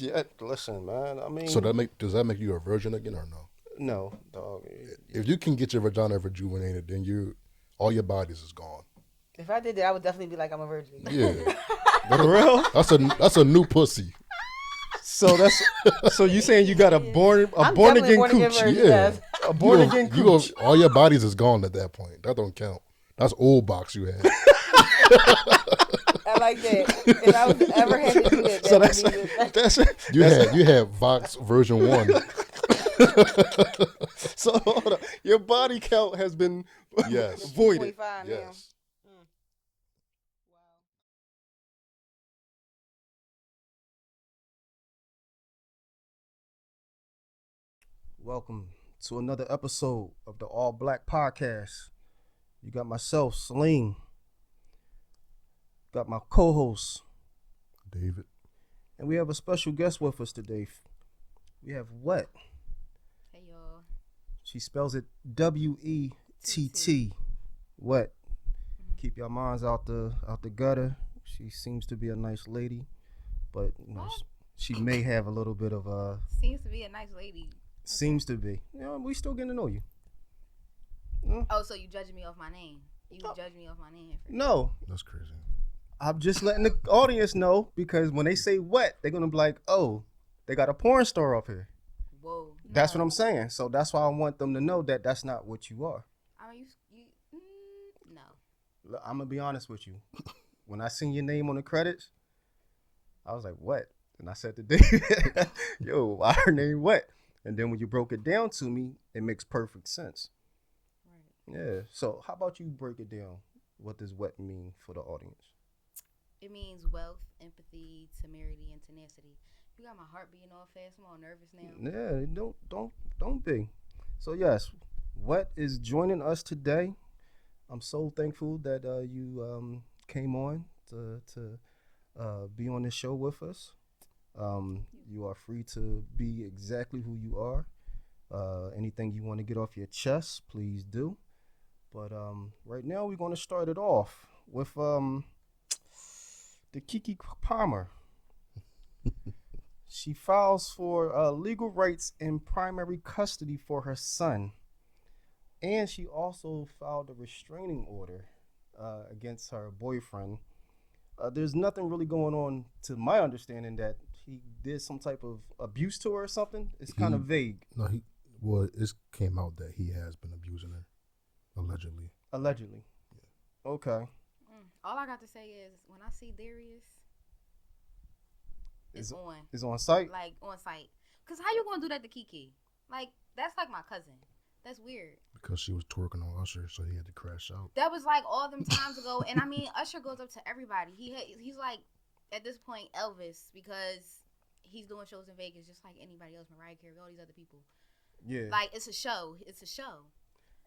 Yeah, listen, man. I mean, So does that make you a virgin again or no? no, dog. If you can get your vagina rejuvenated, then all your bodies is gone. If I did that, I would definitely be like I'm a virgin. Yeah, For real? that's a new pussy. So you saying you got a born I'm again definitely born again cooch? virgin. Yeah. Yes. A born again cooch. All your bodies is gone at that point. That don't count. That's old box you had. I like that. If I was ever had to do that, So that's You had Vox version 1. So hold on. Your body count has been Yes. voided. 25 now. Yes. Welcome to another episode of the All Black Podcast. You got myself, Saalim. Got my co-host, David. and we have a special guest with us today. We have Wett. Hey y'all. She spells it W-E-T-T. Wett. Keep your minds out the gutter. She seems to be a nice lady, but she may have a little bit of a. Seems to be a nice lady. Seems to be. We still getting to know you. Oh, so you judging me off my name? You judge me off my name? No, That's crazy. I'm just letting the audience know because when they say Wett, they're gonna be like, "Oh, they got a porn star up here." Whoa. That's what I'm saying. So that's why I want them to know that that's not what you are. I mean, no. Look, I'm gonna be honest with you. When I seen your name on the credits, I was like, "Wett," and I said to David, "Yo, why her name Wett?" And then when you broke it down to me, it makes perfect sense. Right. Yeah. So how about you break it down? What does Wett mean for the audience? It means wealth, empathy, temerity, and tenacity. You got my heart beating all fast. I'm all nervous now. Yeah, don't be. So yes, Wett is joining us today. I'm so thankful that you came on to be on the show with us. You are free to be exactly who you are. Anything you want to get off your chest, please do. But right now we're going to start it off with the Keke Palmer. She files for legal rights in primary custody for her son. And she also filed a restraining order against her boyfriend. There's nothing really going on, to my understanding, that he did some type of abuse to her or something. It's kind of vague. No, it came out that he has been abusing her, allegedly. Allegedly. Yeah. Okay. All I got to say is when I see Darius, it's on. It's on site? Like, on site. Because how you going to do that to Keke? Like, that's like my cousin. That's weird. Because she was twerking on Usher, so he had to crash out. That was like all them times ago. And I mean, Usher goes up to everybody. He's like, at this point, Elvis, because he's doing shows in Vegas just like anybody else, Mariah Carey, all these other people. Yeah. Like, it's a show. It's a show.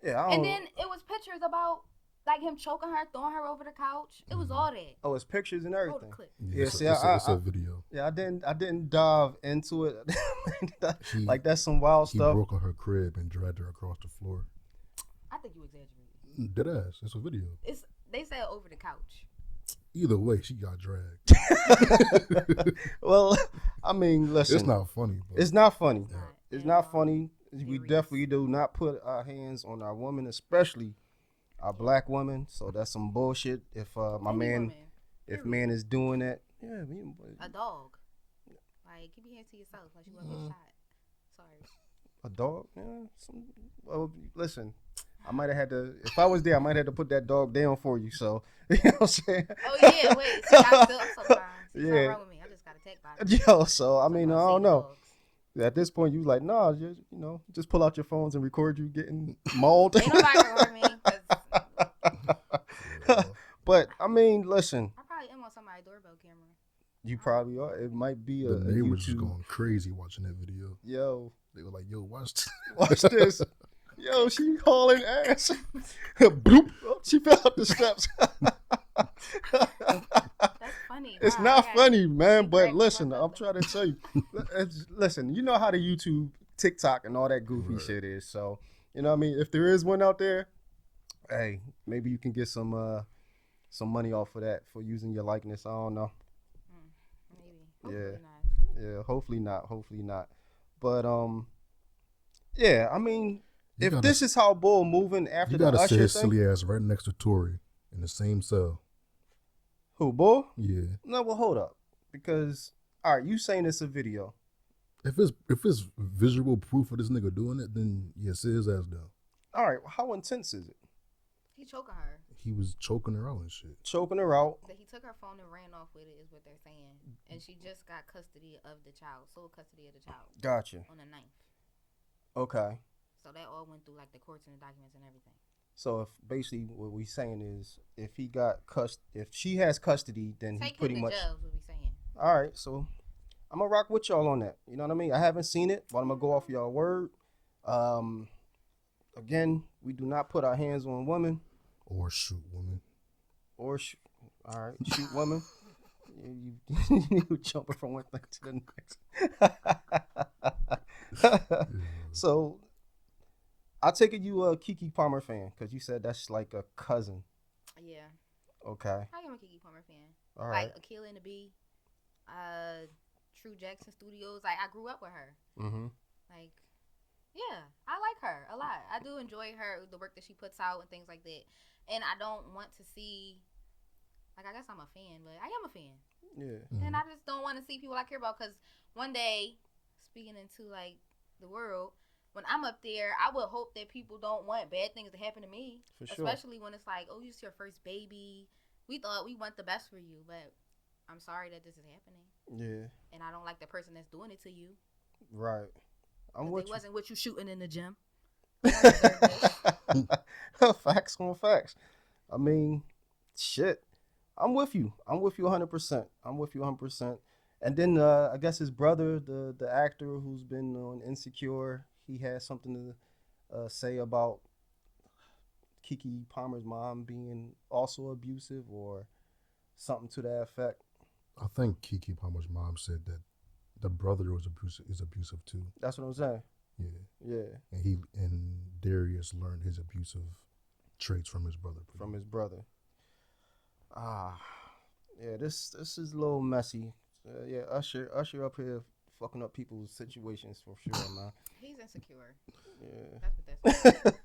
Yeah. And then it was pictures about like him choking her, throwing her over the couch. It was all that. Oh, it's pictures and everything. Clip. Yeah, see, it's a video. Yeah, I didn't dive into it. Like that's some wild He stuff. broke on her crib and dragged her across the floor. I think you exaggerated. Deadass. It's a video. They said over the couch. Either way, she got dragged. Well, I mean, listen. It's not funny. But It's not funny. Not. It's And, not funny. We serious. definitely do not put our hands on our women, especially our black women. So that's some bullshit. If Any woman, if man is doing that, yeah, a dog. Like, keep your hands to yourself. Like, you want to get shot. Sorry. a dog. Yeah. Well, listen. I might have had to. If I was there, I might have to put that dog down for you. So you know what I'm saying? Oh yeah, wait. See, I'm so surprised. Something Yeah. wrong with me. I just got attacked by it. Yo, so I mean, I don't know. Dogs. At this point, you like, nah, just just pull out your phones and record you getting mauled. Ain't nobody record me. 'Cause But I mean, listen, I probably am on somebody's doorbell camera. you probably are. It might be the a neighbors just YouTube. going crazy watching that video. Yo, They were like, "Yo, watch watch this. Yo, she hauling ass. Bloop. Oh, she fell up the steps. That's funny. It's Wow, not I got- funny, man. But cracked listen, my I'm up. trying to tell you. Listen, you know how the YouTube, TikTok, and all that goofy Right. shit is. So you know what I mean. If there is one out there, hey, maybe you can get some money off of that for using your likeness. I don't know. Maybe. Yeah. Hopefully not. Yeah, hopefully not. Hopefully not. But yeah. I mean, You if gotta- this is how Bull moving after You the gotta sit Usher his thing, silly ass right next to Tory in the same cell. who Bull? Yeah. No, well, hold up, because all right, you saying it's a video. If it's visual proof of this nigga doing it, then yeah, sit his ass down. All right, how intense is it? He choking her. He was choking her out and shit. Choking her out. That he took her phone and ran off with it is what they're saying. And she just got custody of the child, sole custody of the child. Gotcha. On the 9th. Okay. So that all went through like the courts and the documents and everything. So if basically what we saying is if she has custody, then Take he pretty him to much. jail is what we saying. All right, so I'm gonna rock with y'all on that. You know what I mean? I haven't seen it, but I'm gonna go off y'all word. Again, we do not put our hands on women Or shoot woman. or all right, shoot women. You jumping from one thing to the next. So I take it you a Keke Palmer fan because you said that's like a cousin. Yeah. Okay. I am a Keke Palmer fan. All right. Like Akila and the Bee, True Jackson Studios. Like I grew up with her. Mm-hmm. Like, yeah, I like her a lot. I do enjoy her, the work that she puts out and things like that. And I don't want to see, like, I guess I'm a fan, but I am a fan. Yeah. Mm-hmm. And I just don't want to see people I care about because one day, speaking into, like, the world, when I'm up there, I would hope that people don't want bad things to happen to me. For sure. Especially when it's like, oh, it's your first baby. We thought we want the best for you, but I'm sorry that this is happening. Yeah. And I don't like the person that's doing it to you. Right. I'm with It you. wasn't what you shooting in the gym. I don't deserve this. Facts on facts. I mean, shit. I'm with you. I'm with you 100%. I'm with you 100%. And then I guess his brother, the actor who's been on Insecure, he has something to say about Keke Palmer's mom being also abusive or something to that effect. I think Keke Palmer's mom said that the brother is abusive too. That's what I'm saying. Yeah. Yeah. And Darius learned his abusive traits from his brother. From his brother. Yeah, this is a little messy. Yeah, Usher up here fucking up people's situations for sure, man. He's insecure. Yeah. That's what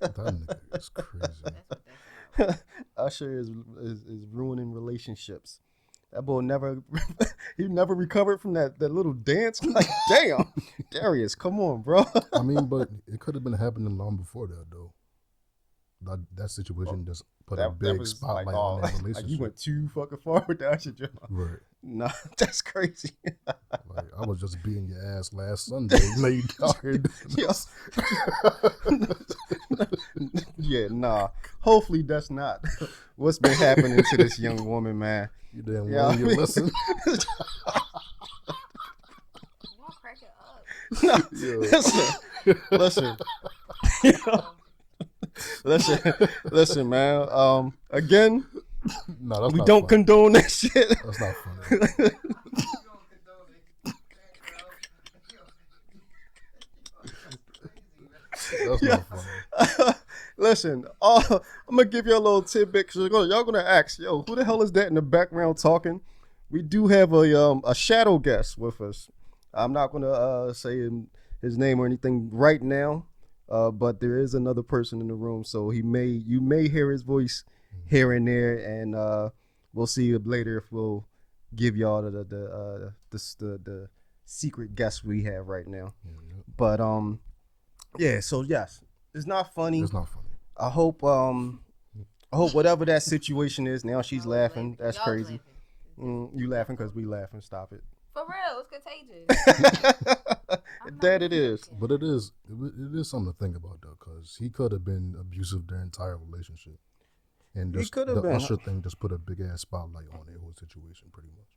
that's about. That nigga is crazy. That's what that's about. Usher is ruining relationships. That boy he never recovered from that little dance. I'm like, damn, Darius, come on, bro. I mean, but it could have been happening long before that, though. That situation just put a big spotlight on that relationship. Like you went too fucking far with that Usher job. Right. Nah, that's crazy. Like, I was just beating your ass last Sunday. Now you out here doing this. Yeah, nah. Hopefully that's not what's been happening to this young woman, man. You didn't Yeah, learn your lesson. Y'all crack it up. No, listen. Listen, man. Again, No, that's we not don't funny. condone that shit. That's not funny. That's not funny. Listen, I'm gonna give you a little tidbit because y'all gonna ask, yo, who the hell is that in the background talking? We do have a shadow guest with us. I'm not gonna say his name or anything right now, but there is another person in the room, so you may hear his voice here and there, and we'll see later if we'll give y'all the secret guest we have right now. Yeah. But yeah. So yes, it's not funny. It's not funny. I hope whatever that situation is now she's Y'all laughing. That's Y'all crazy. laughing. You laughing because we laughing. Stop it. For real, it's contagious. That it is. But it is something to think about though, because he could have been abusive their entire relationship, and He just could have the been. Usher thing just put a big ass spotlight on their whole situation, pretty much.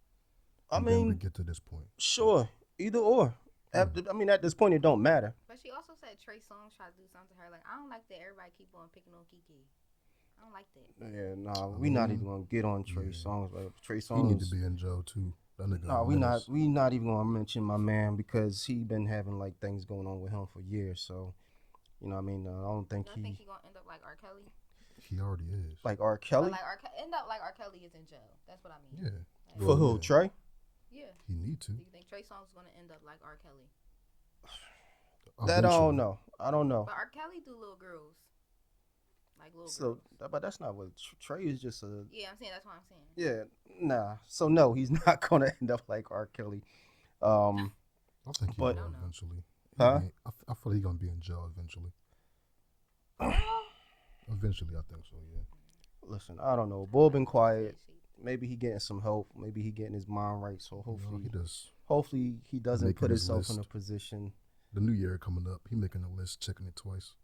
I And then we mean, get to this point. sure, either or. At this point, it don't matter. But she also said Trey Songz tried to do something to her. Like, I don't like that everybody keep on picking on Keke. I don't like that. Yeah, nah, we not even gonna get on Trey Songz. Right? Trey He need Songz. to be in jail too. That nigga. No, a we menace. not even gonna mention my man because he been having like things going on with him for years. So, you know, what I mean, I don't think I think he gonna end up like R. Kelly. He already is. like R. But Kelly like end up like R. Kelly is in jail. That's what I mean. Yeah. for who? Yeah. Trey? Yeah. He need to. Do you think Trey Songz is gonna end up like R. Kelly? That I don't know. I don't know. But R. Kelly do little girls. Like little So, girls. but that's not what Trey is. Just a. Yeah, I'm saying that's what I'm saying. Yeah, nah. So no, he's not gonna end up like R. Kelly. I think he but, will eventually. Huh? I feel like he's gonna be in jail eventually. Eventually, I think so. Yeah. Listen, I don't know. Bull been quiet. Maybe he getting some help. Maybe he getting his mind right. So hopefully he doesn't put himself in a position. The new year coming up, he making a list, checking it twice.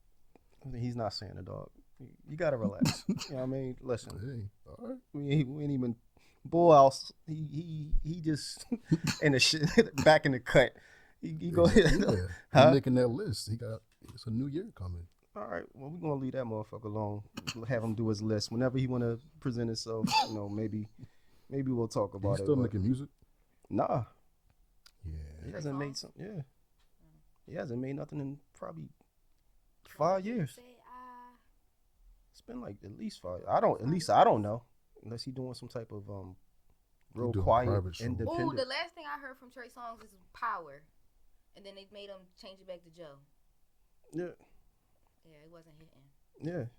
He's not saying it, dog. You gotta relax. You know what I mean? Listen, hey, all right. we ain't even Bull else. He just in the shit back in the cut. He go ahead. Yeah. He making that list. It's a new year coming. All right, well, we're gonna leave that motherfucker alone. We'll have him do his list whenever he wanna present himself. You know, maybe we'll talk about He's still making music. Nah, yeah, he hasn't made some. Yeah, he hasn't made nothing in probably 5 years. It's been like at least 5. I don't know unless he's doing some type of real quiet, independent. Oh, the last thing I heard from Trey Songz is Power, and then they made him change it back to Joe. Yeah. Yeah, it wasn't hitting. Yeah.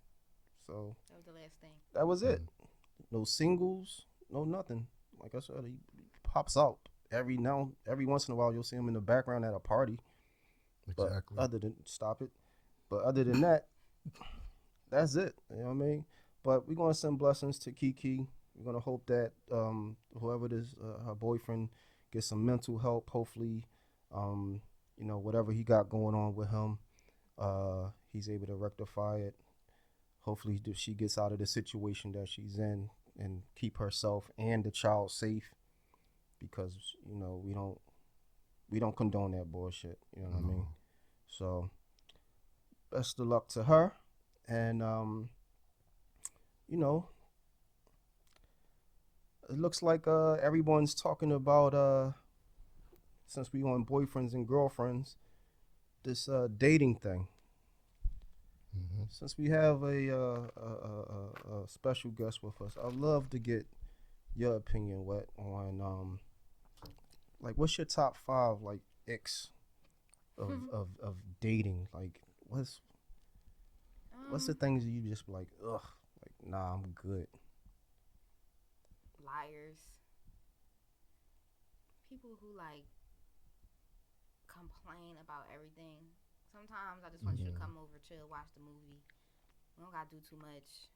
So that was the last thing. That was it. No singles, no nothing. Like I said, he pops out every once in a while. You'll see him in the background at a party. Exactly. But other than that, that's it. You know what I mean? But we're gonna send blessings to Keke. We're gonna hope that whoever it is, her boyfriend, gets some mental help. Hopefully, whatever he got going on with him, he's able to rectify it. Hopefully she gets out of the situation that she's in and keep herself and the child safe, because we don't condone that bullshit. You know what I mean? So best of luck to her. And it looks like everyone's talking about since we on boyfriends and girlfriends, this dating thing. Mm-hmm. Since we have a special guest with us, I'd love to get your opinion, Wett, on like what's your top 5 like icks of dating? Like what's the things you just like, ugh, like nah, I'm good. Liars. People who like complain about everything. Sometimes I just want you to come over, chill, watch the movie. We don't gotta do too much.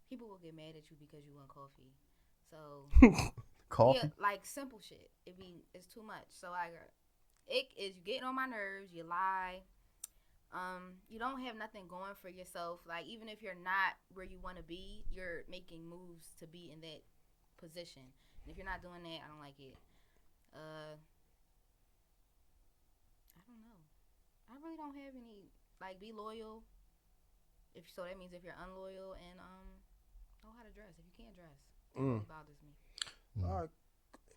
People will get mad at you because you want coffee. So coffee? Yeah, like simple shit. It's too much. So it is getting on my nerves. You lie. You don't have nothing going for yourself. Like even if you're not where you want to be, you're making moves to be in that position. And if you're not doing that, I don't like it. I don't know. I really don't have any, like, be loyal. So that means if you're unloyal, and know how to dress. If you can't dress, it really bothers me. All right,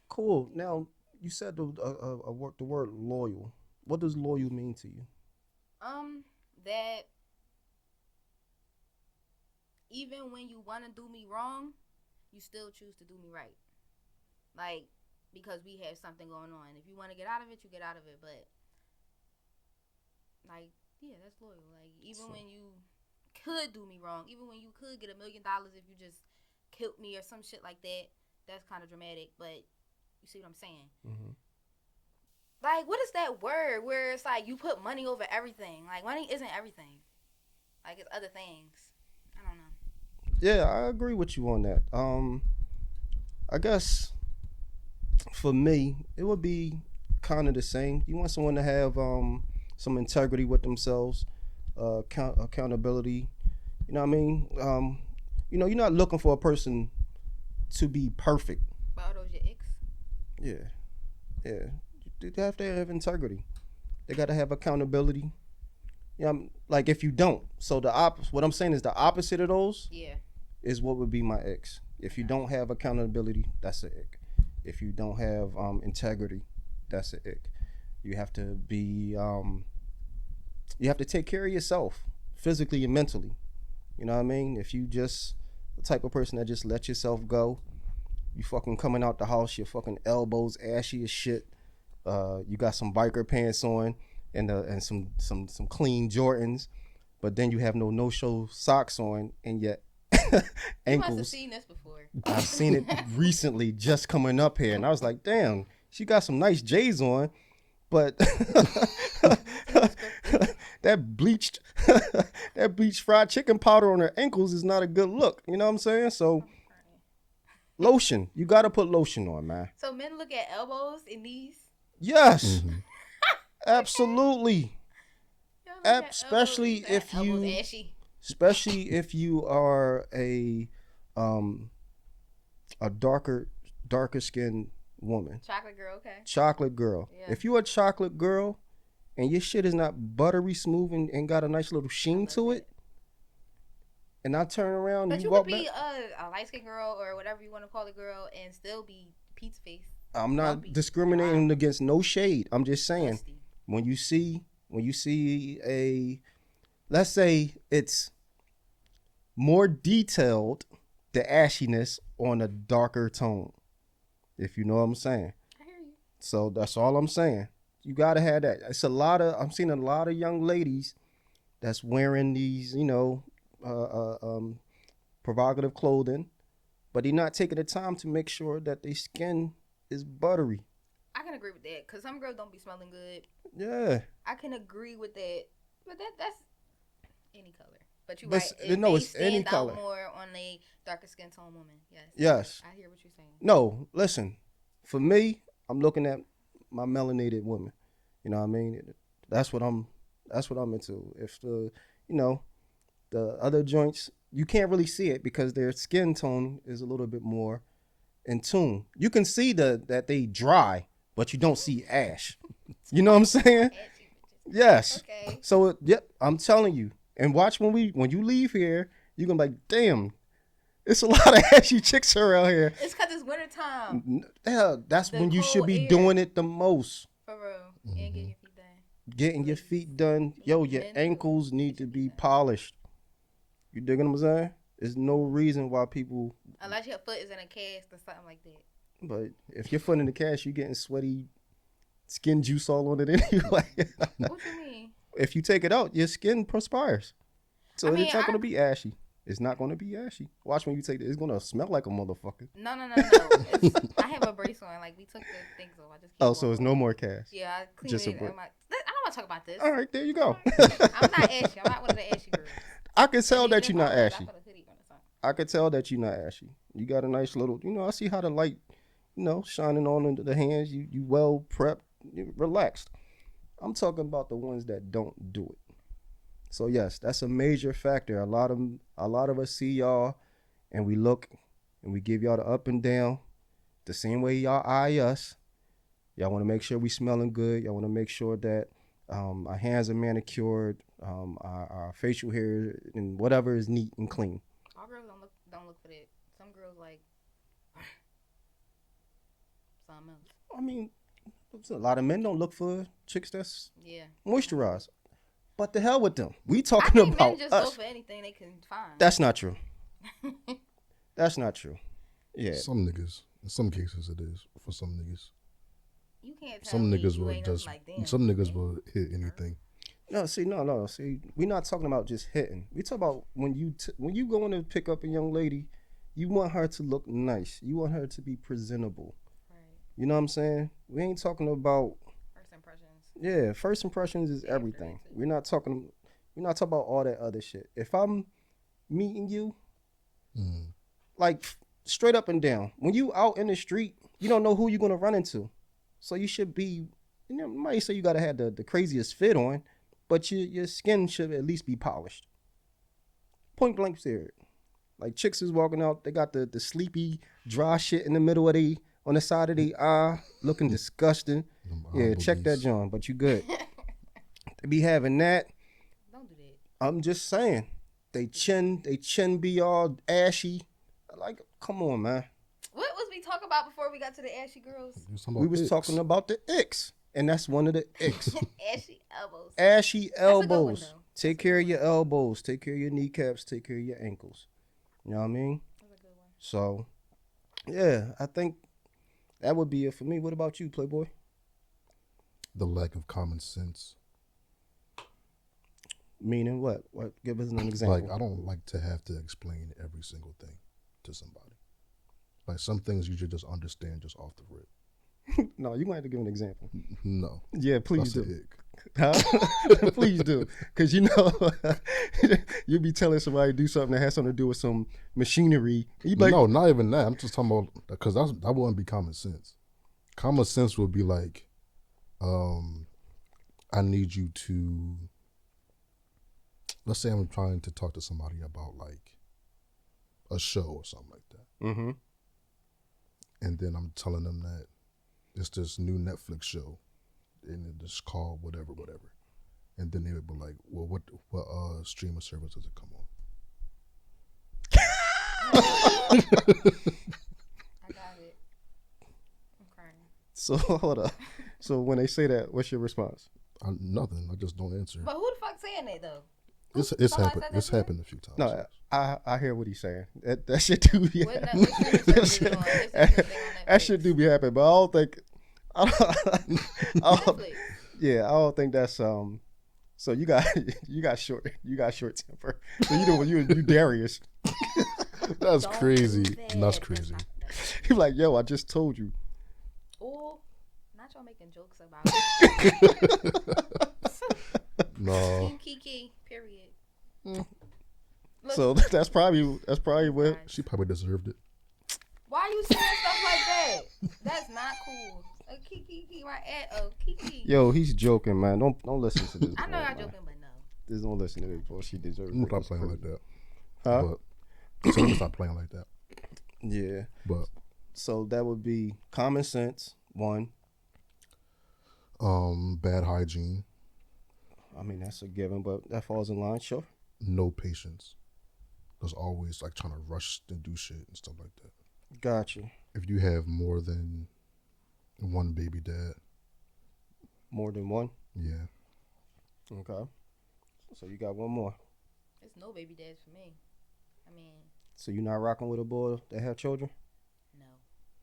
cool. Now you said the word loyal. What does loyal mean to you? That even when you want to do me wrong, you still choose to do me right. Like, because we have something going on. If you want to get out of it, you get out of it. But like, yeah, that's loyal. Like, even when you could do me wrong, even when you could get $1 million if you just killed me or some shit like that, that's kind of dramatic. But you see what I'm saying? Mm-hmm. Like, what is that word where it's like you put money over everything? Like, money isn't everything. Like, it's other things. I don't know. Yeah, I agree with you on that. I guess for me, it would be kind of the same. You want someone to have some integrity with themselves, accountability. You know what I mean? You're not looking for a person to be perfect. But are those your icks? Yeah. They have to have integrity. They got to have accountability. Like if you don't. So what I'm saying is the opposite of those. Yeah. Is what would be my icks. If you don't have accountability, that's an ick. If you don't have integrity, that's an ick. You have to be. You have to take care of yourself, physically and mentally. You know what I mean? If you just the type of person that just let yourself go, You fucking coming out the house, your fucking elbows ashy as shit. You got some biker pants on and some clean Jordans, but then you have no-show socks on and yet ankles. You must have seen this before. I've seen it recently, just coming up here, and I was like, damn, she got some nice J's on, but that bleached fried chicken powder on her ankles is not a good look. You know what I'm saying? So lotion, you got to put lotion on, man. So men look at elbows and knees. Yes, absolutely. Especially if you are a darker skinned woman. Chocolate girl, okay. Chocolate girl. Yeah. If you're a chocolate girl and your shit is not buttery smooth and got a nice little sheen to it, and I turn around, but you could be a light skinned girl or whatever you want to call a girl and still be pizza face. I'm not discriminating against no shade. I'm just saying when you see a, let's say it's more detailed, the ashiness on a darker tone, if you know what I'm saying. I hear you. So that's all I'm saying. You gotta have that. I'm seeing a lot of young ladies that's wearing these, provocative clothing, but they're not taking the time to make sure that their skin is buttery. I can agree with that because some girls don't be smelling good. Yeah. I can agree with that, but that's any color. But you're right. It's any color. More on a darker skin tone woman. Yes. Yes. I hear what you're saying. No, listen. For me, I'm looking at my melanated woman. You know what I mean? That's what I'm into. If the other joints, you can't really see it because their skin tone is a little bit more in tune. You can see that they dry, but you don't see ash. You know what I'm saying? Yes. Okay. So I'm telling you. And watch when you leave here, you're gonna be like, damn, it's a lot of ashy chicks around here. It's because it's wintertime. Hell, that's when you should be doing it the most. For real. And getting your feet done. Getting your feet done. Yo, your ankles need to be polished. You digging what I'm saying? There's no reason why people... Unless your foot is in a cast or something like that. But if your foot in the cast, you're getting sweaty skin juice all on it anyway. What you mean? If you take it out, your skin perspires. So it's not going to be ashy. It's not going to be ashy. Watch when you take it. It's going to smell like a motherfucker. No. I have a brace on. Like, we took the things off. I just so it's no more cast. Yeah, I cleaned it. I don't want to talk about this. All right, there you go. I'm not ashy. I'm not one of the ashy girls. I can tell that you're not ashy. I can tell that you're not ashy. You got a nice little, I see how the light, shining on into the hands. You well prepped, relaxed. I'm talking about the ones that don't do it. So yes, that's a major factor. A lot of us see y'all and we look and we give y'all the up and down the same way y'all eye us. Y'all want to make sure we smelling good. Y'all want to make sure that our hands are manicured, our facial hair and whatever is neat and clean. All girls don't look for that. Some girls like something else. I mean, a lot of men don't look for chicks that's moisturized. But the hell with them. We talking about men just go for anything they can find. That's not true. That's not true. Yeah. Some niggas. In some cases it is. For some niggas. You can't tell some me niggas you will ain't just like them. some niggas will hit anything. No, see, we're not talking about just hitting. We talk about when you going to pick up a young lady, you want her to look nice. You want her to be presentable. Right. You know what I'm saying? We ain't talking about first impressions. Yeah, first impressions is everything. We're not talking about all that other shit. If I'm meeting you, like straight up and down, when you out in the street, you don't know who you're gonna run into. So you should be, you might say you gotta have the craziest fit on, but your skin should at least be polished. Point blank period. Like chicks is walking out, they got the sleepy, dry shit in the middle of on the side of the eye, looking disgusting. Yeah, check that, John, but you good. They be having that. Don't do that. I'm just saying. They chin be all ashy. Like, come on, man. What was we talking about before we got to the ashy girls? We was talking about the icks, and that's one of the icks. Ashy elbows. Ashy elbows. Take care of your elbows. Take care of your kneecaps. Take care of your ankles. You know what I mean? That's a good one. So, Yeah, I think that would be it for me. What about you, Playboy? The lack of common sense. Meaning what? What? Give us an Like, example. I don't like to have to explain every single thing to somebody. Like, some things you should just understand just off the rip. No, you might have to give an example. No. Yeah, please That's do. an ick. Huh? Please do, because you be telling somebody to do something that has something to do with some machinery. You be like, No, not even that. I'm just talking about, because that wouldn't be common sense. Common sense would be like, I need you to, let's say I'm trying to talk to somebody about like a show or something like that. mm-hmm. And then I'm telling them that it's this new Netflix show and it's called whatever. And then they would be like, well, what streaming service does it come on? I got it. I'm crying. So hold up. So when they say that, what's your response? Nothing. I just don't answer. But who the fuck saying that though? It's Somebody happened. said that It's to you? happened a few times. No, I hear what he's saying. That shit do be What happening. That shit do be happening, but I don't think. I don't, yeah, I don't think that's So you got short temper. So you Darius. That's Don't crazy. do that. That's crazy. He's like, yo, I just told you. Oh, not y'all making jokes about it. No. Team Keke, period. Mm. Look, So that's probably what. She probably deserved it. why are you saying stuff like that? That's not cool. Keke, right at Keke. Yo, he's joking, man. Don't listen to this. I know boy, y'all man. joking, but no. Just don't listen to this boy. She deserves I'm it. not playing like that. Huh? But so let me stop playing like that. Yeah. But So that would be common sense. One. bad hygiene, I mean, that's a given, but that falls in line, sure. no patience. There's always like trying to rush and do shit and stuff like that. Gotcha. If you have more than one baby dad, More than one. yeah. Okay. So you got one more. It's no baby dads for me. I mean, So you're not rocking with a boy that have children? no.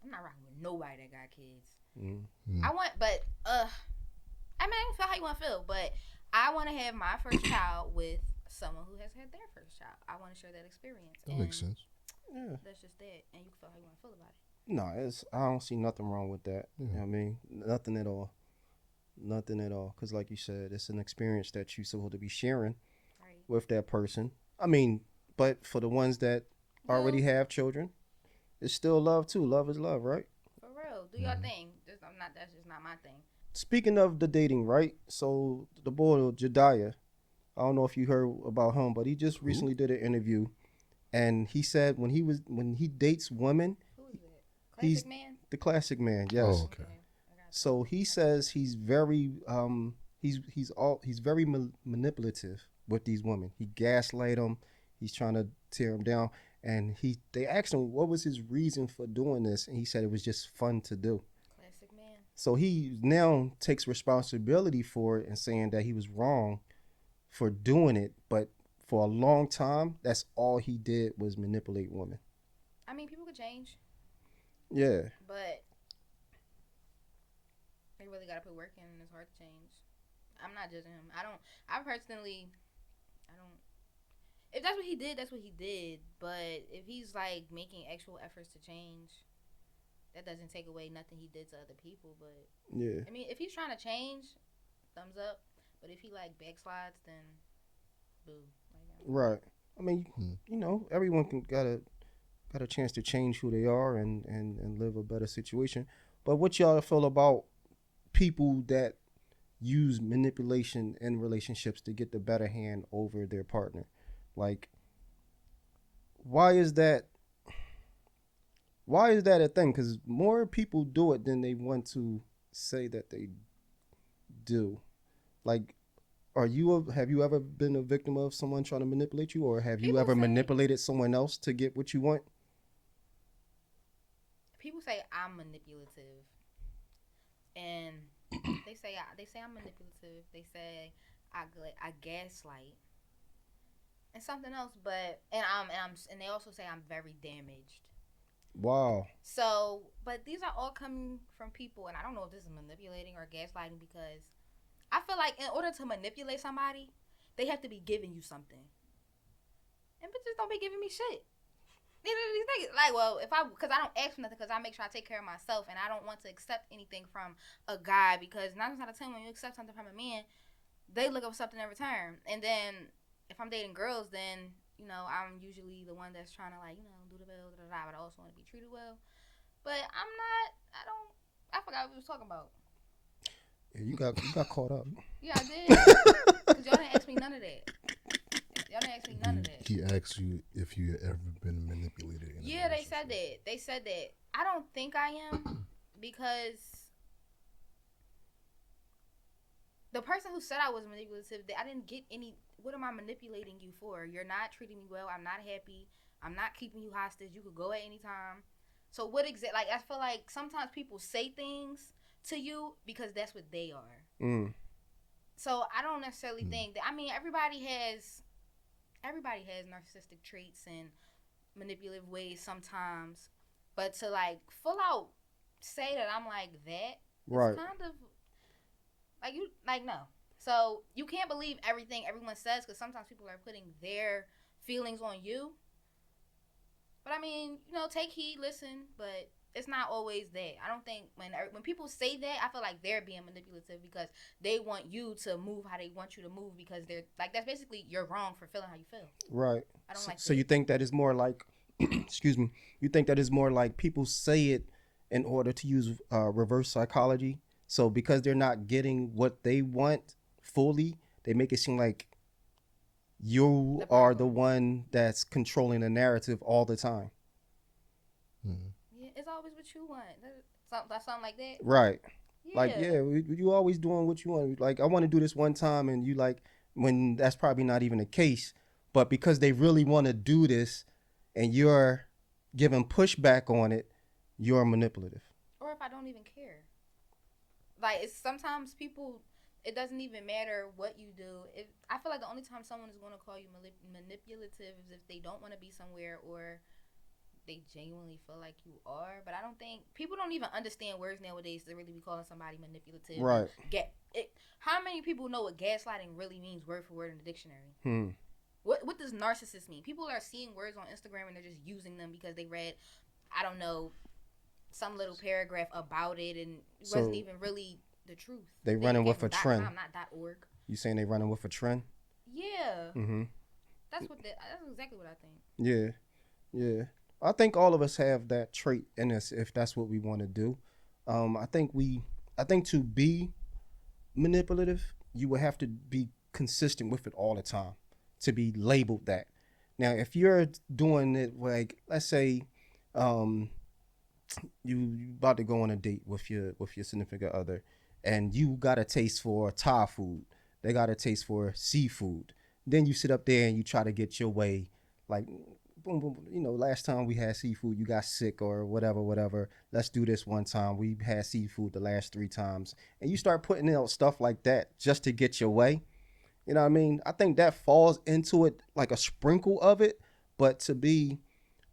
I'm not rocking with nobody that got kids. Mm. I want, but I mean, I don't feel how you want to feel, but I want to have my first child with someone who has had their first child. I want to share that experience. That makes sense. Yeah. That's just that, and you can feel how you want to feel about it. No, I don't see nothing wrong with that. Yeah. You know what I mean? Nothing at all. Nothing at all. Because like you said, it's an experience that you're supposed to be sharing Right. with that person. I mean, but for the ones that already have children, it's still love too. Love is love, right? For real, do your thing. That's just not my thing. Speaking of the dating, right? So the boy Jediah, I don't know if you heard about him, but he just recently did an interview, and he said when he dates women, Who is that? He's- Classic man. the classic man, yes. Oh, okay. I got you. So he says he's very he's very manipulative with these women. He gaslight them. He's trying to tear them down. And they asked him what was his reason for doing this, and he said it was just fun to do. Classic man. So he now takes responsibility for it and saying that he was wrong for doing it, but for a long time, that's all he did was manipulate women. I mean, people could change, Yeah. but they really gotta put work in, and it's hard to change. I'm not judging him. I personally, if that's what he did, that's what he did. But if he's like making actual efforts to change, that doesn't take away nothing he did to other people. But Yeah. I mean, if he's trying to change, thumbs up. But if he like backslides, then boo. Right. I mean, you know, everyone got a chance to change who they are and live a better situation. But what y'all feel about people that use manipulation in relationships to get the better hand over their partner? Like, why is that a thing? Because more people do it than they want to say that they do. Like, have you ever been a victim of someone trying to manipulate you, or have you People ever say- manipulated someone else to get what you want? People say I'm manipulative, and they say I'm manipulative. They say I gaslight, and something else. But and they also say I'm very damaged. Wow. So, but these are all coming from people, and I don't know if this is manipulating or gaslighting, because I feel like in order to manipulate somebody, they have to be giving you something. And bitches don't be giving me shit. These niggas, like, well, because I don't ask for nothing, because I make sure I take care of myself, and I don't want to accept anything from a guy, because 9 times out of 10, when you accept something from a man, they look up something in return. And then if I'm dating girls, then, you know, I'm usually the one that's trying to, like, you know, do the well, but I also want to be treated well. But I forgot what we was talking about. Yeah, you got caught up. Yeah, I did. Because y'all didn't ask me none of that. Y'all didn't ask me none of that. He asked you if you had ever been manipulated. Yeah, they said that. They said that. I don't think I am, because the person who said I was manipulative, I didn't get any. What am I manipulating you for? You're not treating me well. I'm not happy. I'm not keeping you hostage. You could go at any time. So what like, I feel like sometimes people say things to you because that's what they are. So I don't necessarily think that. I mean, everybody has narcissistic traits and manipulative ways sometimes, but to like full out say that I'm like that, right? It's kind of like you like no. So you can't believe everything everyone says, because sometimes people are putting their feelings on you. But I mean, you know, take heed, listen, but it's not always that. I don't think when people say that, I feel like they're being manipulative because they want you to move how they want you to move, because they're like, that's basically you're wrong for feeling how you feel. Right. I don't like so you think that is more like excuse me, you think that is more like people say it in order to use reverse psychology? So because they're not getting what they want fully, they make it seem like you are the one that's controlling the narrative all the time. Yeah, it's always what you want. Something like that. Right. Yeah. Like, yeah, you always doing what you want. Like, I want to do this one time, and you like, when that's probably not even the case. But because they really want to do this, and you're giving pushback on it, you're manipulative. Or if I don't even care. Like, it's sometimes people, it doesn't even matter what you do. I feel like the only time someone is going to call you manipulative is if they don't want to be somewhere, or they genuinely feel like you are. But I don't think people don't even understand words nowadays to really be calling somebody manipulative. Right. How many people know what gaslighting really means word for word in the dictionary? What does narcissist mean? People are seeing words on Instagram and they're just using them because they read, I don't know, some little paragraph about it, and it wasn't even really the truth. They running with a trend. Not .org. You saying they running with a trend? Yeah. Mm-hmm. That's exactly what I think. Yeah. Yeah. I think all of us have that trait in us if that's what we want to do. I think to be manipulative, you would have to be consistent with it all the time to be labeled that. Now, if you're doing it like, let's say, you about to go on a date with your significant other, and you got a taste for Thai food, they got a taste for seafood. Then you sit up there and you try to get your way, like, boom, boom, you know, last time we had seafood, you got sick or whatever. Let's do this one time. We had seafood the last 3 times. And you start putting out stuff like that just to get your way. You know what I mean? I think that falls into it like a sprinkle of it. But to be,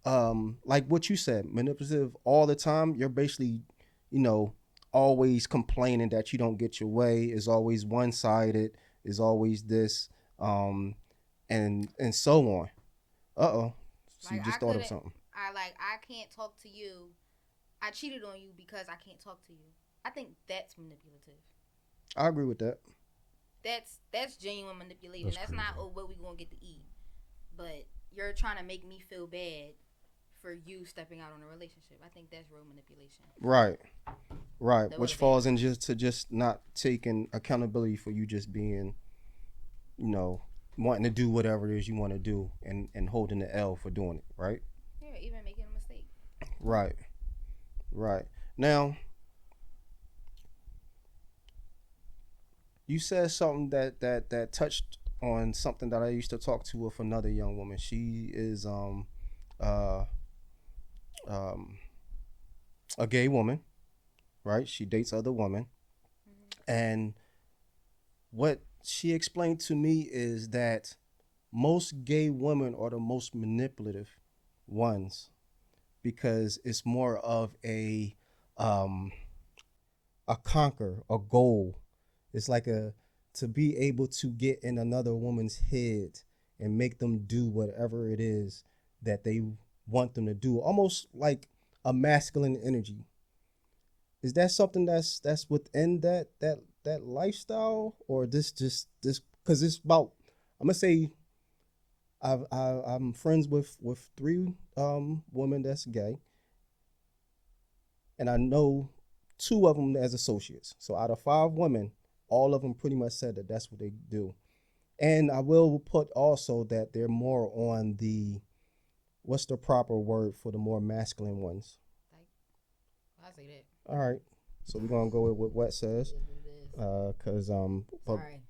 like what you said, manipulative all the time, you're basically, you know, always complaining that you don't get your way, is always one-sided, is always this, and so on. Uh-oh. So you just thought of something. I can't talk to you. I cheated on you because I can't talk to you. I think that's manipulative. I agree with that. That's genuine manipulation. That's not what we gonna get to eat. But you're trying to make me feel bad for you stepping out on a relationship. I think that's real manipulation. Right. Which falls in just not taking accountability for you just being, you know, wanting to do whatever it is you want to do and holding the L for doing it, right? Yeah, even making a mistake. Right. Now, you said something that touched on something that I used to talk to with another young woman. She is a gay woman, right? She dates other women. Mm-hmm. And what she explained to me is that most gay women are the most manipulative ones. because it's more of a conquer, a goal. It's like a to be able to get in another woman's head and make them do whatever it is that they want them to do, almost like a masculine energy. Is that something that's within that lifestyle, or this because it's about, I'm gonna say, I'm friends with three women that's gay, and I know two of them as associates. So out of five women, all of them pretty much said that that's what they do. And I will put also that they're more on the, what's the proper word for the more masculine ones? Like, I say that. All right. So we're gonna go with what Wett says, cause Sorry.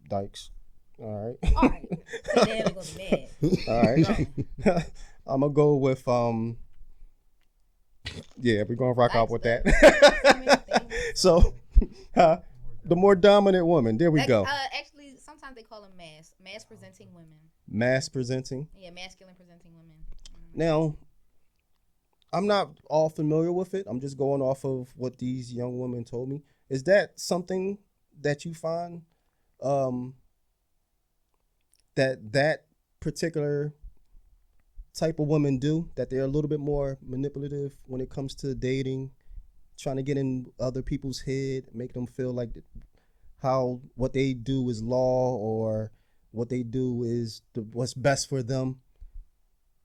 Dykes. All right. All right. So then we're gonna be mad. All right. I'm gonna go with yeah, we're gonna rock out with that. So, the more dominant woman. There we go. Actually, sometimes they call them mass presenting women. Mass presenting. Yeah, masculine presenting women. Now, I'm not all familiar with it. I'm just going off of what these young women told me. Is that something that you find that particular type of women do, that they're a little bit more manipulative when it comes to dating, trying to get in other people's head, make them feel like how what they do is law, or what they do is what's best for them?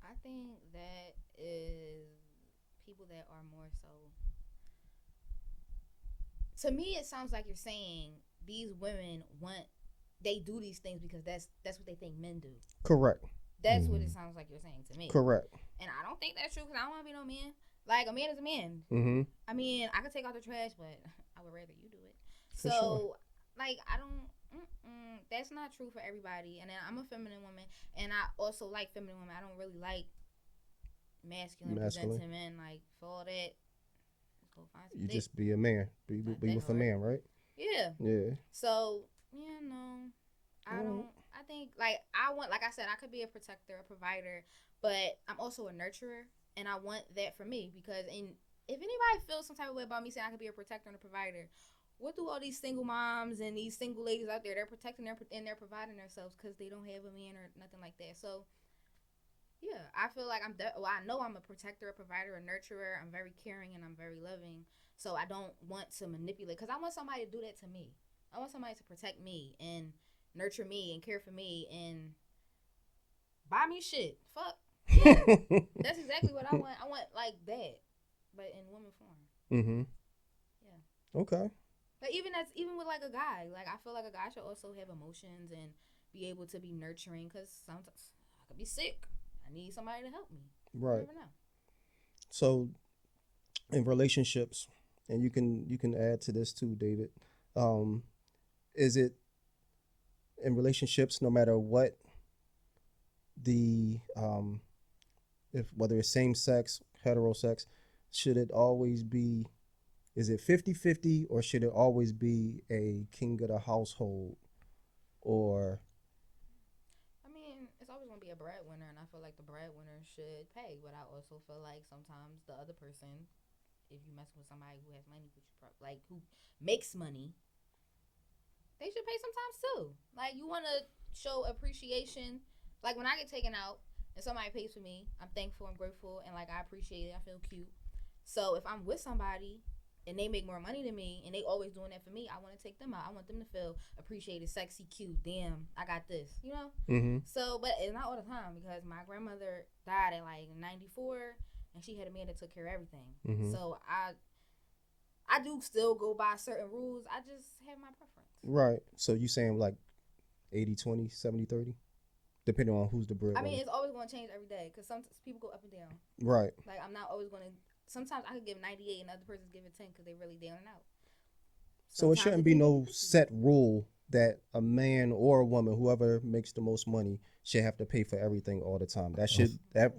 I think that is people that are more so. To me, it sounds like you're saying these women they do these things because that's what they think men do. Correct. That's what it sounds like you're saying to me. Correct. And I don't think that's true, because I don't want to be no man. Like, a man is a man. Mm-hmm. I mean, I could take out the trash, but I would rather you do it. For so, sure. like, I don't. That's not true for everybody. And then I'm a feminine woman, and I also like feminine women. I don't really like masculine. Presenting men. Like, for all that, let's go find some You dick. just be a man. Be with a man, right? Yeah. Yeah. So, yeah, no. I don't. I think, like I said, I could be a protector, a provider, but I'm also a nurturer, and I want that for me, because if anybody feels some type of way about me saying I could be a protector and a provider, what do all these single moms and these single ladies out there, they're protecting and they're providing themselves because they don't have a man or nothing like that. So, yeah, I feel like I know I'm a protector, a provider, a nurturer. I'm very caring and I'm very loving. So I don't want to manipulate, because I want somebody to do that to me. I want somebody to protect me and nurture me and care for me and buy me shit. Fuck. Yeah. That's exactly what I want. I want like that, but in woman form. Mm-hmm. Yeah. Okay. But even with like a guy, like I feel like a guy should also have emotions and be able to be nurturing, because sometimes I could be sick. I need somebody to help me. Right. You never know. So, in relationships, and you can add to this too, David. Is it in relationships, no matter what the if whether it's same sex, heterosex, should it always be, is it 50-50, or should it always be a king of the household? Or I mean, it's always gonna be a breadwinner, and I feel like the breadwinner should pay. But I also feel like sometimes the other person, if you mess with somebody who has money, like who makes money, they should pay sometimes too. Like, you want to show appreciation. Like, when I get taken out and somebody pays for me, I'm thankful, I'm grateful, and like I appreciate it. I feel cute. So if I'm with somebody and they make more money than me and they always doing that for me, I want to take them out. I want them to feel appreciated, sexy, cute. Damn, I got this, you know? mm-hmm. So, but it's not all the time, because my grandmother died at like 94 and she had a man that took care of everything. Mm-hmm. So I do still go by certain rules. I just have my preference. Right. So you saying like 80-20, 70-30? Depending on who's the breadwinner. I mean, it's always going to change every day, because sometimes people go up and down. Right. Like, I'm not always going to. Sometimes I could give 98 and other person's give it 10 because they really down and out. So it shouldn't be no set rule that a man or a woman, whoever makes the most money, should have to pay for everything all the time. That should But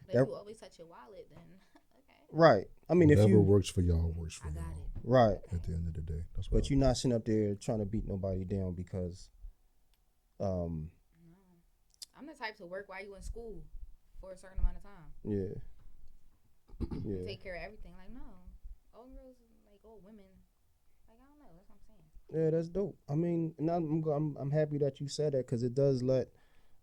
if you always touch your wallet, then okay. Right. I mean, whatever if you works for y'all works for I got y'all. it. Right. At the end of the day, that's what. But you're not sitting up there trying to beat nobody down because, No. I'm the type to work while you in school for a certain amount of time. yeah. Yeah. take care of everything. Like, no, all girls like all women. Like, I don't know. That's what I'm saying. Yeah, that's dope. I mean, and I'm happy that you said that because it does let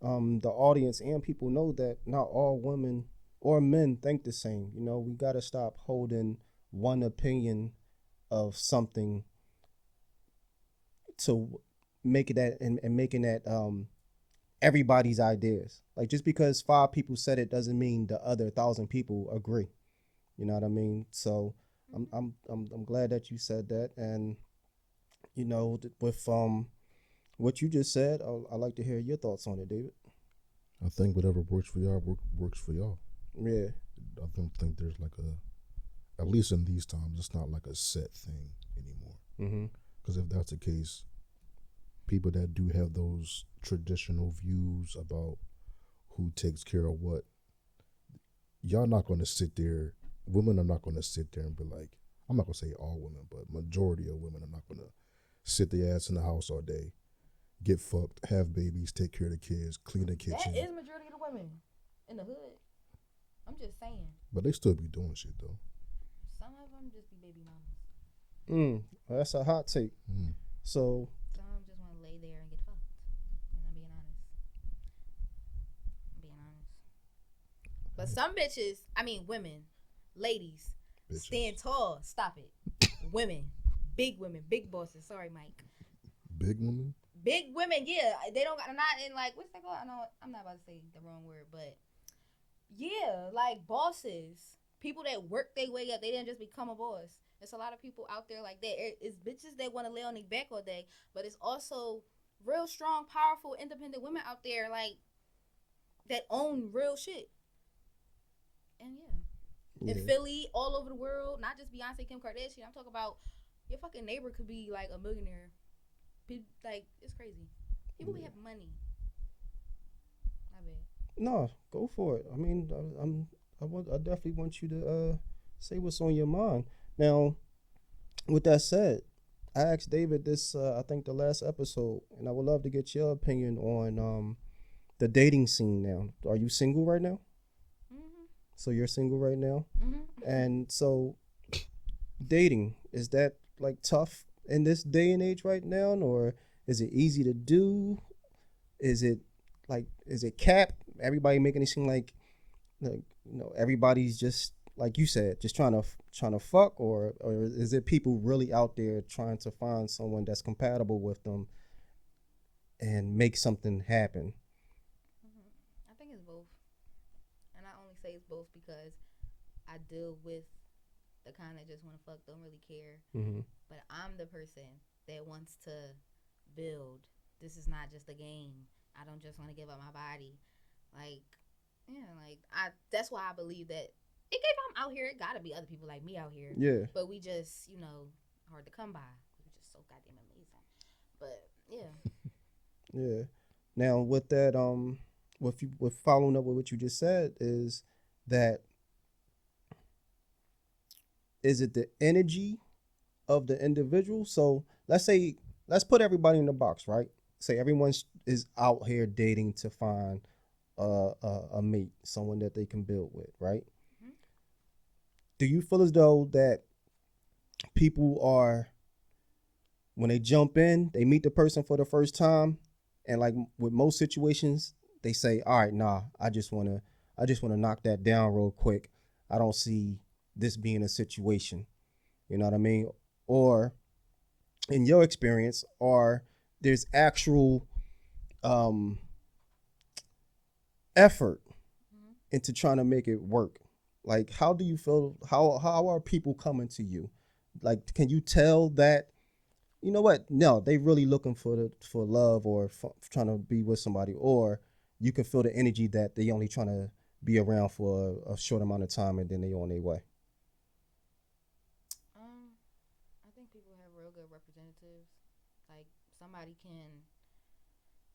the audience and people know that not all women or men think the same. You know, we got to stop holding one opinion of something to make it that and making that everybody's ideas. Like just because 5 people said it doesn't mean the other 1,000 people agree. You know what I mean? So I'm glad that you said that. And you know, with what you just said, I'd like to hear your thoughts on it, David. I think whatever works for y'all works for y'all. Yeah. I don't think there's like at least in these times, it's not like a set thing anymore. Mm-hmm. Because if that's the case, people that do have those traditional views about who takes care of what, y'all not going to sit there, women are not going to sit there and be like, I'm not going to say all women, but majority of women are not going to sit their ass in the house all day, get fucked, have babies, take care of the kids, clean the kitchen. That is majority of the women in the hood. I'm just saying. But they still be doing shit though. Some of them just be baby mamas. Well, that's a hot take. So Some of them just want to lay there and get fucked. And I'm being honest. But some bitches, women, ladies, Bitches. stand tall. Stop it. Women, big bosses. Sorry, Mike. Big women? Big women, yeah. They don't got, not in like, what's that called? I know, I'm not about to say the wrong word, but yeah, like bosses. People that work their way up. They didn't just become a boss. There's a lot of people out there like that. It's bitches that want to lay on their back all day, but it's also real strong, powerful, independent women out there like that own real shit. And yeah. In Philly, all over the world, not just Beyonce, Kim Kardashian. I'm talking about your fucking neighbor could be like a millionaire. Like, it's crazy. People be having money. My bad. no, go for it. I mean, I definitely want you to say what's on your mind. Now, with that said, I asked David this I think the last episode, and I would love to get your opinion on the dating scene now. Are you single right now? Mm-hmm. So you're single right now? Mm-hmm. And so dating, is that like tough in this day and age right now, or is it easy to do? Is it cap? Everybody making it seem like everybody's just like you said, just trying to fuck, or is it people really out there trying to find someone that's compatible with them and make something happen? I think it's both. And I only say it's both because I deal with the kind that just want to fuck, don't really care. Mm-hmm. But I'm the person that wants to build. This is not just a game. I don't just want to give up my body. Like, yeah, like that's why I believe that if I'm out here, it gotta be other people like me out here. Yeah. But we just, hard to come by. We're just so goddamn amazing. But yeah. Yeah. Now with that, with following up with what you just said, is it the energy of the individual? So let's put everybody in the box, right? Say everyone is out here dating to find a mate, someone that they can build with, right? Mm-hmm. Do you feel as though that people are, when they jump in, they meet the person for the first time, and like with most situations, they say, all right, nah, I just want to knock that down real quick. I don't see this being a situation. You know what I mean? Or in your experience, or there's actual effort into trying to make it work. Like, how do you feel? How are people coming to you? Like, can you tell that, you know what? No, they really looking for love, or trying to be with somebody, or you can feel the energy that they only trying to be around for a short amount of time and then they on their way. I think people have real good representatives. Like, somebody can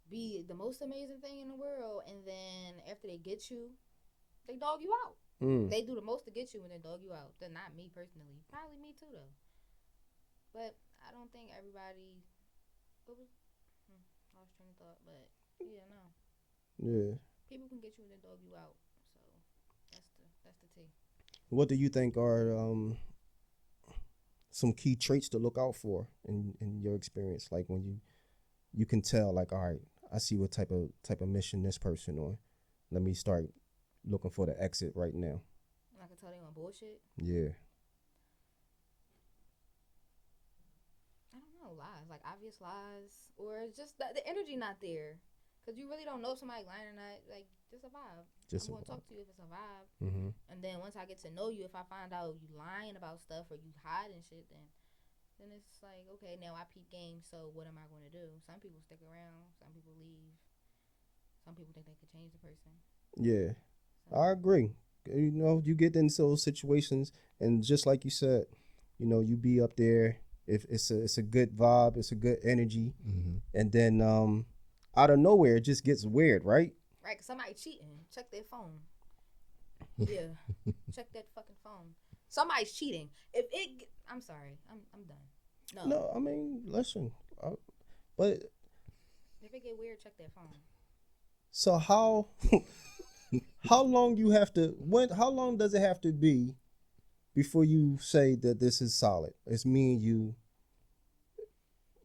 be the most amazing thing in the world, and then after they get you, they dog you out. They do the most to get you and then dog you out. They're not me personally. Probably me too though. But I don't think everybody. Lost train of thought, but yeah, no. Yeah. People can get you and then dog you out. So that's the T. What do you think are some key traits to look out for in your experience? Like when you can tell, like, all right, I see what type of mission this person on. Let me start looking for the exit right now. I can tell they on bullshit. Yeah. I don't know, lies, like obvious lies, or it's just the energy not there, because you really don't know if somebody's lying or not. Like, just a vibe. I'm gonna talk to you if it's a vibe, and then once I get to know you, if I find out you lying about stuff or you hiding shit, then it's like, okay, now I peep game. So what am I going to do? Some people stick around, some people leave, some people think they could change the person. Yeah, So, I agree. You know, you get into those situations, and just like you said, you know, you be up there. If it's a good vibe, it's a good energy, and then out of nowhere, it just gets weird, right? right, because somebody cheating. Check their phone. Yeah, check that fucking phone. Somebody's cheating. I'm sorry, I'm done. No, I mean, listen, but If it get weird, check their phone. so how how long you have to how long does it have to be before you say that this is solid? It's me and you.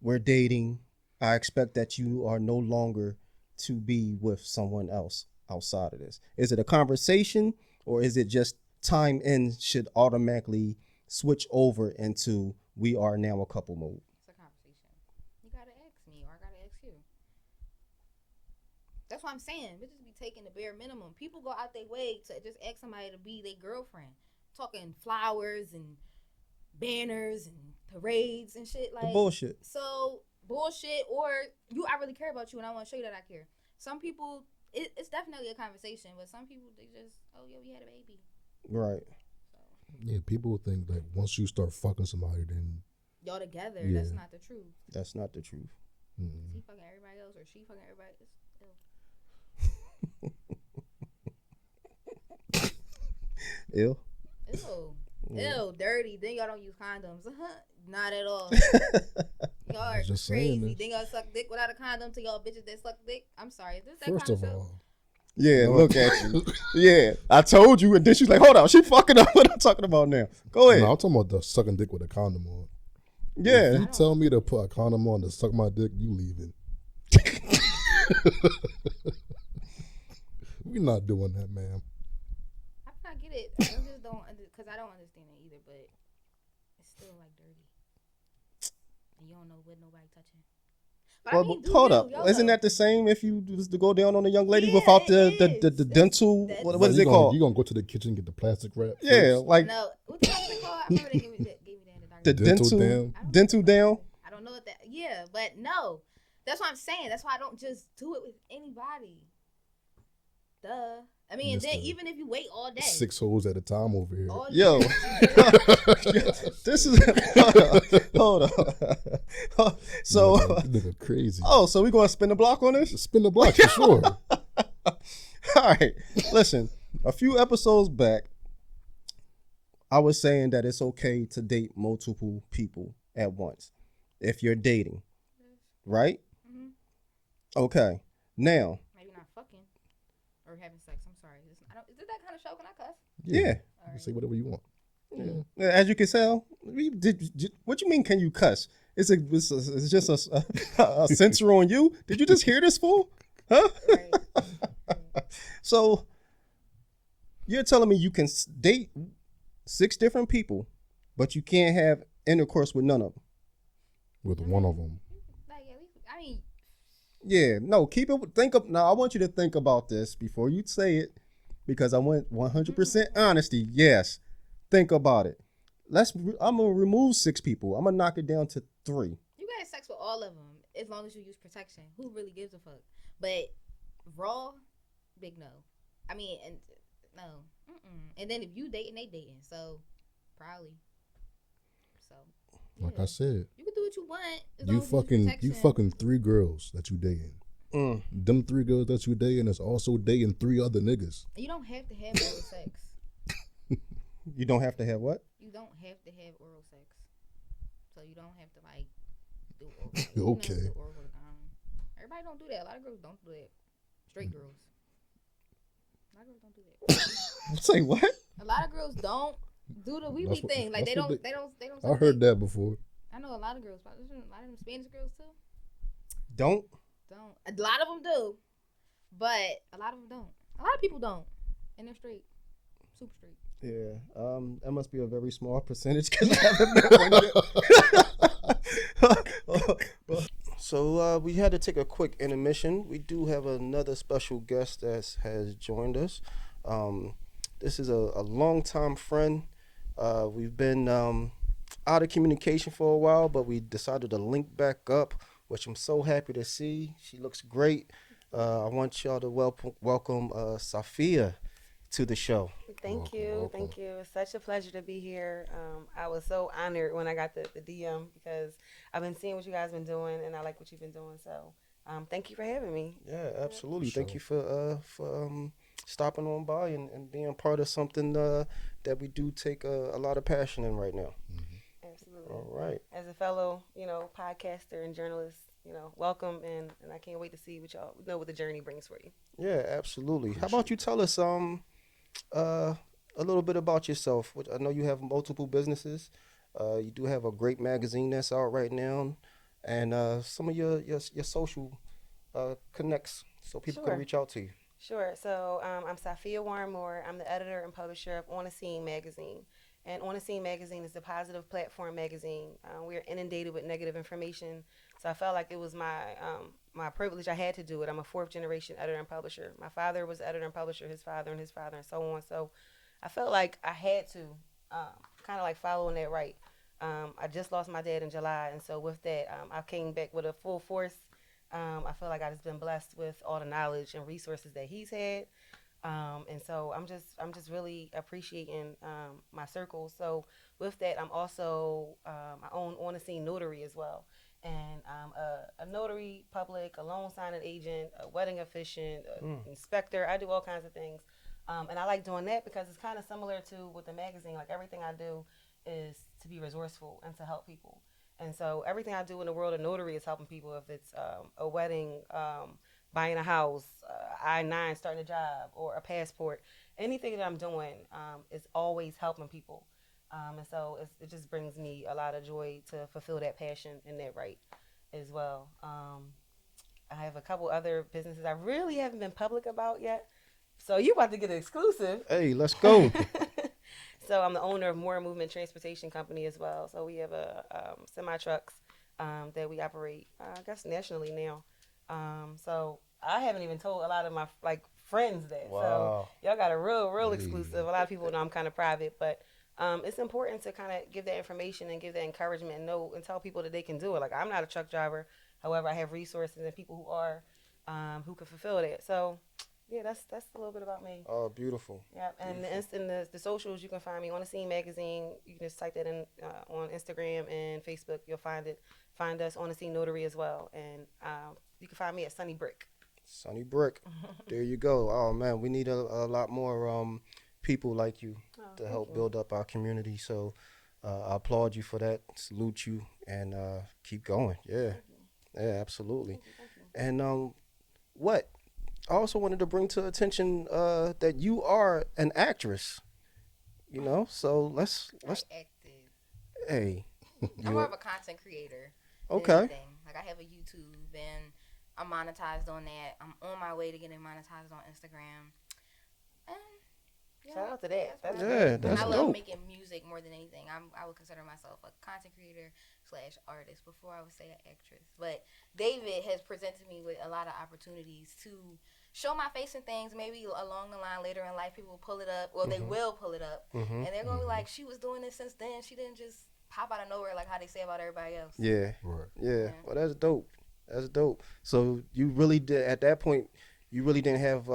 We're dating. I expect that you are no longer to be with someone else outside of this. Is it a conversation, or is it just time in should automatically switch over into we are now a couple mode? It's a conversation. You gotta ask me, or I gotta ask you. That's what I'm saying. Bitches be taking the bare minimum. People go out their way to just ask somebody to be their girlfriend. Talking flowers and banners and parades and shit, like The bullshit. So bullshit, or I really care about you and I want to show you that I care. Some people, it's definitely a conversation, but some people, they just, oh yo, we had a baby. Right. So, Yeah, people think that once you start fucking somebody, then y'all together. Yeah. That's not the truth. That's not the truth. He fucking everybody else, or she fucking everybody else. Ill. Ew, dirty. Then y'all don't use condoms. Not at all. Y'all are just crazy. Then y'all suck dick without a condom to y'all bitches that suck dick. I'm sorry. Is this that first kind of show? all, Yeah, look at you. Yeah, I told you, and then she's like, "Hold on, she fucking up what I'm talking about now." Go ahead. no, I'm talking about the sucking dick with a condom on. Yeah, If you tell me to put a condom on to suck my dick, you leaving. We're not doing that, ma'am. I get it. I just don't, because I don't understand it either. But it's still like dirty, and you don't know what nobody touching. But well, I mean, hold up. YOLO. Isn't that the same if you was to go down on a young lady Yeah, without the it dental? That's- What is it called? You gonna go to the kitchen and get the plastic wrap? Yeah, first? like No, what the fuck is it called? I remember they gave me that in the the doctor. dental dental dam? dental down. I don't know what that. Yeah, but no, that's what I'm saying. That's why I don't just do it with anybody. Duh. I mean, and then even if you wait all day, 6 holes at a time over here. all Yo, day, this is hold on. So, nigga crazy. so we gonna spin the block on this? Spin the block for sure. All right. Listen, a few episodes back, I was saying that it's okay to date multiple people at once if you're dating, right? Mhm. Okay. Now, maybe not fucking or having sex. I'm sorry. Is it that kind of show? Can I cuss? yeah. All right. Say whatever you want. Yeah. As you can tell, what you mean? Can you cuss? It's just a censor on you. Did you just hear this fool? Huh? Right. So you're telling me you can date 6 different people, but you can't have intercourse with none of them? With one of them. Like, at least, I mean, Yeah. No. Keep it. Now. I want you to think about this before you say it, because I want 100% honesty. Yes. Think about it. I'm gonna remove 6 people. I'm gonna knock it down to 3. you can have sex with all of them as long as you use protection. Who really gives a fuck? But raw, big no. I mean, and no. And then if you dating, they dating. So probably. So. Like yeah. I said, You can do what you want. As you long as use fucking protection. 3 girls that you dating. Them 3 girls that you dating is also dating 3 other niggas. You don't have to have oral sex. You don't have to have what? You don't have to have oral sex. So you don't have to like do oral sex. You Okay. do oral with a condom. Everybody don't do that. A lot of girls don't do that. Straight girls. A lot of girls don't do that. Say what? A lot of girls don't do the wee That's what- thing. Like that's they what don't. I heard that before. I know a lot of girls. A lot of them Spanish girls too. Don't. Don't. A lot of them do, but a lot of them don't. A lot of people don't, and they're straight, super straight. Yeah. That must be a very small percentage because I haven't met one yet. So we had to take a quick intermission. We do have another special guest that has joined us. This is a longtime friend. We've been out of communication for a while, but we decided to link back up, which I'm so happy to see. She looks great. I want y'all to welcome Safiyyah to the show. Thank you. Thank you. It's such a pleasure to be here. I was so honored when I got the DM because I've been seeing what you guys been doing and I like what you've been doing. So thank you for having me. Yeah, absolutely. Sure. Thank you for stopping on by and being part of something that we do take a lot of passion in right now. Absolutely. All right. As a fellow, podcaster and journalist, welcome and I can't wait to see what y'all know what the journey brings for you. Yeah, absolutely. How about you tell us a little bit about yourself? Which I know you have multiple businesses. You do have a great magazine that's out right now, and some of your social connects so people Sure. can reach out to you. Sure. So I'm Safiyyah Warren Moore. I'm the editor and publisher of On the Scene magazine. And On the Scene magazine is the positive platform magazine. We are inundated with negative information. So I felt like it was my privilege. I had to do it. I'm a fourth generation editor and publisher. My father was editor and publisher, his father, and so on. So I felt like I had to kind of like follow in that right. I just lost my dad in July. And so with that, I came back with a full force. I feel like I've just been blessed with all the knowledge and resources that he's had. And so I'm just really appreciating my circle. So with that, I'm also I own On the Scene Notary as well, and I'm a notary public, a loan signing agent, a wedding officiant, inspector. I do all kinds of things, and I like doing that because it's kind of similar to with the magazine. Like everything I do is to be resourceful and to help people. And so everything I do in the world of notary is helping people. If it's a wedding, buying a house, I-9 starting a job, or a passport, anything that I'm doing is always helping people. And so it just brings me a lot of joy to fulfill that passion and that right as well. I have a couple other businesses I really haven't been public about yet. So you about to get an exclusive. Hey, let's go. So I'm the owner of More Movement Transportation Company as well. So we have a semi trucks that we operate, I guess nationally now. So I haven't even told a lot of my friends that. Wow. So y'all got a real exclusive. A lot of people know I'm kind of private, but it's important to kind of give that information and give that encouragement and know and tell people that they can do it. Like I'm not a truck driver, however, I have resources and people who are who can fulfill that. So. Yeah, that's a little bit about me. Oh, beautiful. Yeah, and the socials, you can find me On the Scene magazine. You can just type that in on Instagram and Facebook. You'll find it. Find us On the Scene Notary as well, and you can find me at Sunny Brick. Sunny Brick. There you go. Oh man, we need a lot more people like you to help build up our community. So I applaud you for that. Salute you and keep going. Yeah, yeah, absolutely. Thank you. And what? I also wanted to bring to attention that you are an actress. So let's. I acted. Hey, I'm more of a content creator. Okay. Anything. Like I have a YouTube and I'm monetized on that. I'm on my way to getting monetized on Instagram. And Shout out to that. That's Yeah, great. that's I love dope. making music more than anything. I would consider myself a content creator / artist before I would say an actress. But David has presented me with a lot of opportunities to show my face and things. Maybe along the line later in life, people will pull it up, or they will pull it up, and they're gonna be like, "She was doing this since then. She didn't just pop out of nowhere like how they say about everybody else." Yeah. Right. Yeah. Well, that's dope. That's dope. So you really did at that point. You really didn't have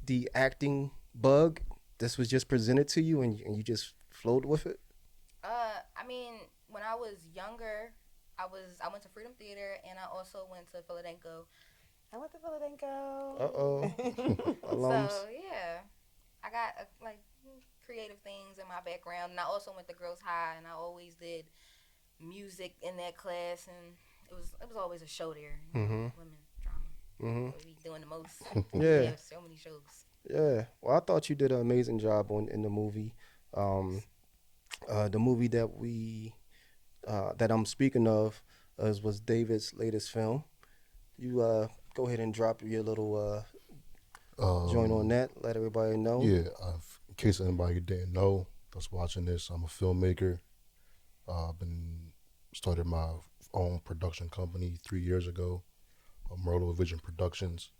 the acting bug. This was just presented to you, and you just flowed with it. I mean, when I was younger, I went to Freedom Theater, and I also went to Philadelphia. I went to Philadelphia. Alums. So yeah, I got creative things in my background, and I also went to Girls High, and I always did music in that class, and it was always a show there. Women drama. We doing the most. Yeah. We have so many shows. Yeah. Well, I thought you did an amazing job on in the movie. Um, the movie that I'm speaking of was David's latest film. You go ahead and drop your little joint on Um, that. Let everybody know. yeah, in case anybody didn't know that's watching this, I'm a filmmaker. I've been started my own production company 3 years ago, Merlo Vision Productions.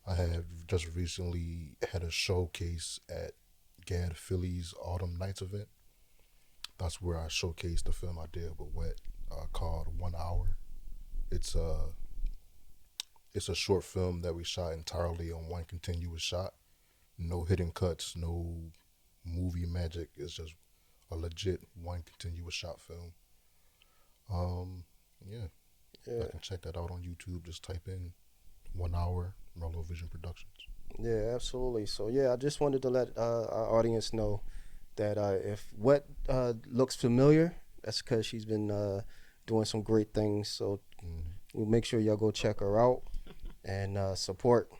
I have just recently had a showcase at GAD Philly's Autumn Nights event. That's where I showcased the film I did with Wett, called 1 Hour. It's a it's a short film that we shot entirely on one continuous shot. No hidden cuts, no movie magic. It's just a legit one continuous shot film. Um, yeah, I Yeah. can check that out on YouTube. Just type in 1 Hour Merlo Vision Productions. Yeah, absolutely. So yeah, I just wanted to let our audience know that if what looks familiar, that's because she's been doing some great things. So Mm. we'll make sure y'all go check her out and support.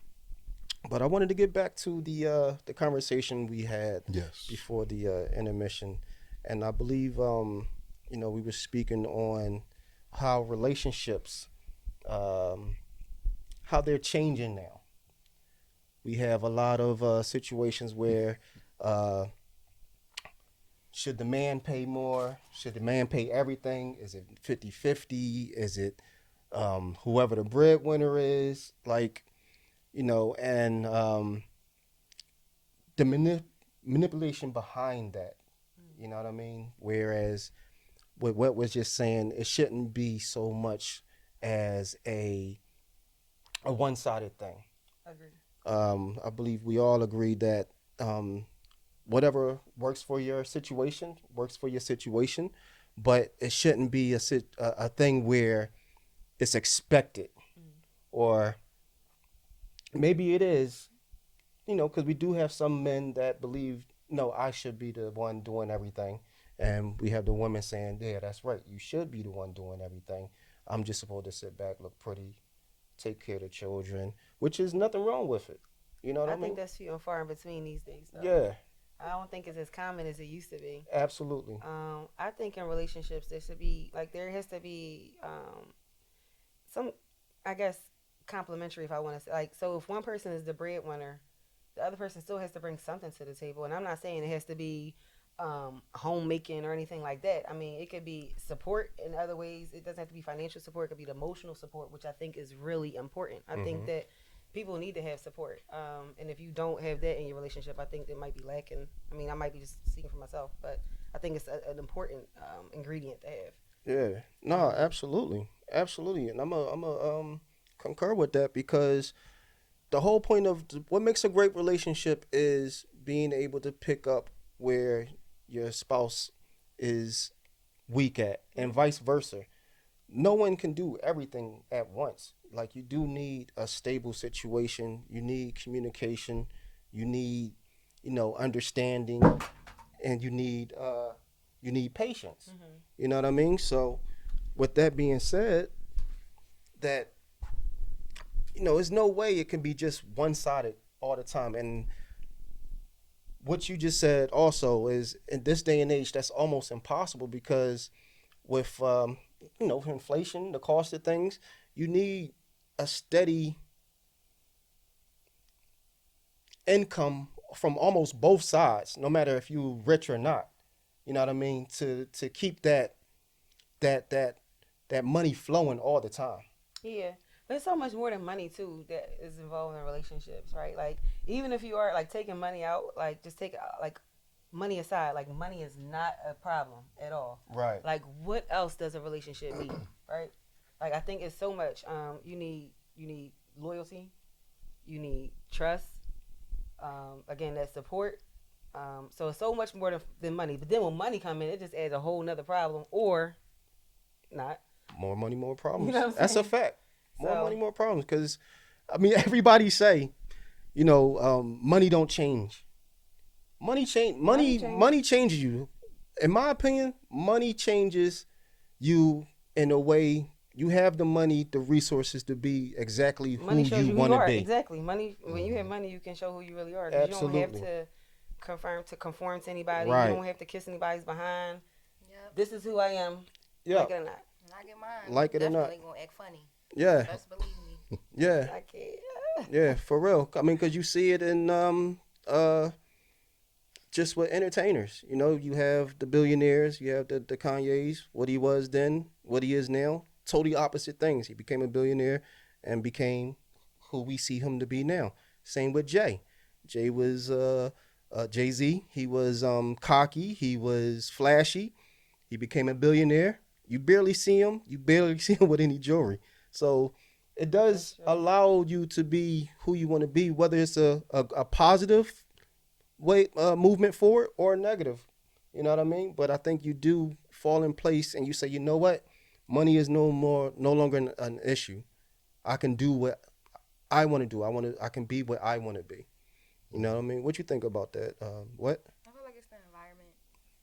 But I wanted to get back to the conversation we had Yes. before the intermission, and I believe we were speaking on how relationships how they're changing now. We have a lot of situations where uh, should the man pay more? Should the man pay everything? Is it 50-50? Is it whoever the breadwinner is? Like, and the manipulation behind that. You know what I mean? Whereas what was just saying, it shouldn't be so much as a one-sided thing. Agreed. I believe we all agree that whatever works for your situation works for your situation, but it shouldn't be a thing where it's expected, or maybe it is, because we do have some men that believe, no, I should be the one doing everything. And we have the women saying, yeah, that's right. You should be the one doing everything. I'm just supposed to sit back, look pretty, take care of the children, which is nothing wrong with it. You know what I I think mean? that's few and far in between these days, though. Yeah, I don't think it's as common as it used to be. absolutely. I think in relationships there has to be some, I guess, complimentary, if I want to say. Like, so if one person is the breadwinner, the other person still has to bring something to the table. And I'm not saying it has to be homemaking or anything like that. I mean, it could be support in other ways. It doesn't have to be financial support. It could be the emotional support, which I think is really important. I think that people need to have support. And if you don't have that in your relationship, I think it might be lacking. I mean, I might be just speaking for myself, but I think it's an important ingredient to have. Yeah. No, absolutely. Absolutely. And I'm a concur with that, because the whole point of what makes a great relationship is being able to pick up where your spouse is weak at, and vice versa. No one can do everything at once. Like, you do need a stable situation, you need communication, you need, understanding, and you need patience. You know what I mean? So with that being said, that there's no way it can be just one-sided all the time. And what you just said also is, in this day and age, that's almost impossible, because with inflation, the cost of things, you need a steady income from almost both sides, no matter if you rich or not. You know what I mean? To keep that that that money flowing all the time. Yeah. But it's so much more than money too that is involved in relationships, right? Like, even if you are like taking money out, like just take like money aside, like money is not a problem at all. Right. Like, what else does a relationship need, right? Like, I think it's so much. You need loyalty, you need trust. Again, that support. So it's so much more than money. But then when money come in, it just adds a whole nother problem, or not. More money, more problems. You know what I'm That's a saying? fact. More So money, more problems. Because, I mean, everybody say, money don't change. Money change. Money changes you. In my opinion, money changes you in a way you have the money, the resources to be exactly who Money shows you you who want you to are. be. Exactly. Money. When you have money, you can show who you really are. Because you don't have Absolutely. to conform to anybody. You Right. don't have to kiss anybody's behind. Yep. This is who I am. Yeah. Like it or not. When I get mine, Like it or not. definitely gonna act funny. Yeah. Best believe me. Yeah. I can't. Yeah. For real. I mean, because you see it in just with entertainers. You know, you have the billionaires, you have the Kanye's, what he was then, what he is now. Totally opposite things. He became a billionaire and became who we see him to be now. Same with Jay. Jay was Jay-Z. He was cocky. He was flashy. He became a billionaire. You barely see him. You barely see him with any jewelry. So it does allow you to be who you want to be, whether it's a positive way movement forward or negative. You know what I mean? But I think you do fall in place and you say, you know what? Money is no longer an issue. I can do what I want to do. I can be what I want to be. You know what I mean? What you think about that? What? I feel like it's the environment.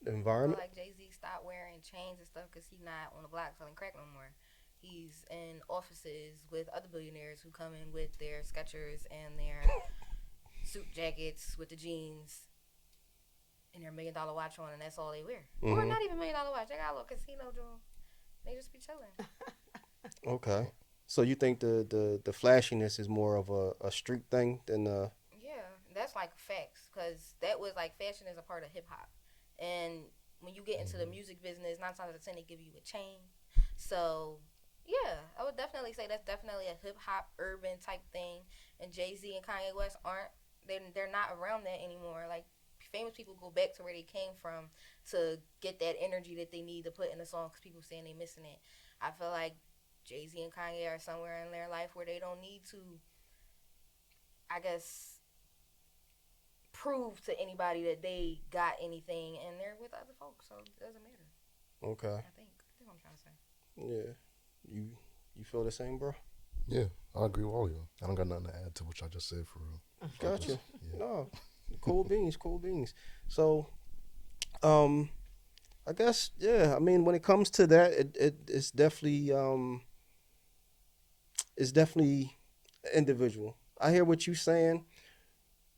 The I environment? feel like Jay-Z stopped wearing chains and stuff because he's not on the block selling crack no more. He's in offices with other billionaires who come in with their Skechers and their suit jackets with the jeans and their $1 million watch on, and that's all they wear. Or not even $1 million watch. They got a little casino joint. They just be chilling. Okay. So you think the flashiness is more of a street thing than Yeah, that's like facts, because that was like fashion is a part of hip hop, and when you get into the music business, 9 times out of 10 they give you a chain. So yeah, I would definitely say that's definitely a hip hop urban type thing. And Jay-Z and Kanye West aren't. They're not around that anymore. Like famous people go back to where they came from to get that energy that they need to put in a song because people saying they missing it. I feel like Jay-Z and Kanye are somewhere in their life where they don't need to, I guess, prove to anybody that they got anything, and they're with other folks, so it doesn't matter. okay. I think what I'm trying to say. Yeah. You feel the same, bro? Yeah, I agree with all of you. I don't got nothing to add to what y'all just said for real. Gotcha. Yeah. No. Cool beans, cool beans. So I guess, yeah, I mean when it comes to that, it's definitely individual. I hear what you're saying.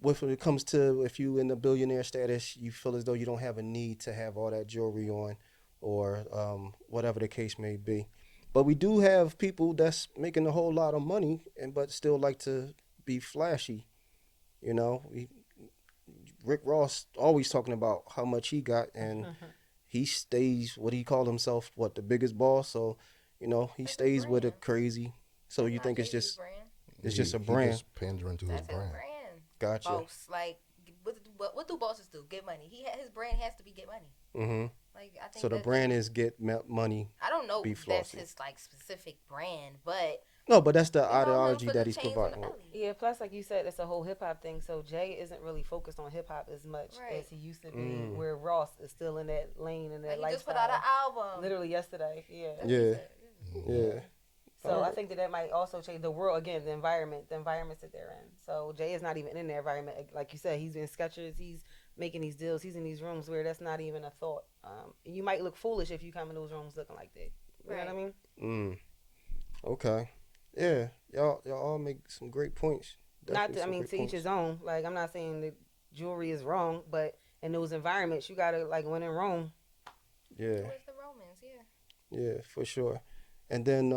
When it comes to if you in the billionaire status, you feel as though you don't have a need to have all that jewelry on, or whatever the case may be. But we do have people that's making a whole lot of money but still like to be flashy. You know, Rick Ross always talking about how much he got, and he stays what he called himself, the biggest boss. So, you know, he That's his stays with brand. it crazy. So you Not think it's Jay-Z's just brand. it's just a He brand? just pandering to his That's his brand. brand. Gotcha. Boss, like what do bosses do? Get money. His brand has to be get money. Mm-hmm. Like I think So the brand is get money. I don't know be if that's flossy. his like specific brand, but No, but that's the we know him ideology for that the he's chains on the providing. belly. Yeah, plus like you said, it's a whole hip hop thing. So Jay isn't really focused on hip hop as much Right. as he used to be. Where Ross is still in that lane and that Like he just put lifestyle. out an album. Literally yesterday. Yeah. That's what he Yeah. said. Yeah. So Alright. I think that might also change the world again, the environments that they're in. So Jay is not even in the environment, like you said. He's in Skechers. He's making these deals. He's in these rooms where that's not even a thought. You might look foolish if you come in those rooms looking like that. You know what I mean? Okay. Yeah. Y'all all make some great points. Definitely some great To each points. his own. Like I'm not saying that jewelry is wrong, but in those environments, you gotta like when in Rome. Yeah. Where's the Romans? Yeah. Yeah, for sure. And then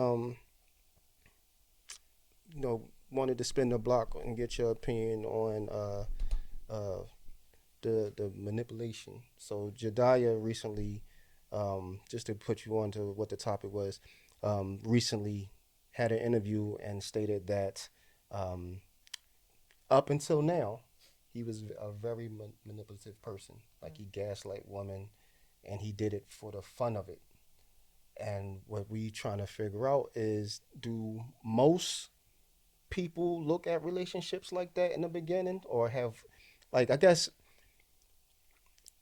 wanted to spin the block and get your opinion on the manipulation. So Jediah recently, just to put you on to what the topic was, recently had an interview and stated that up until now, he was a very manipulative person. Like he gaslight women, and he did it for the fun of it. And what we trying to figure out is, do most people look at relationships like that in the beginning, or have, like, I guess,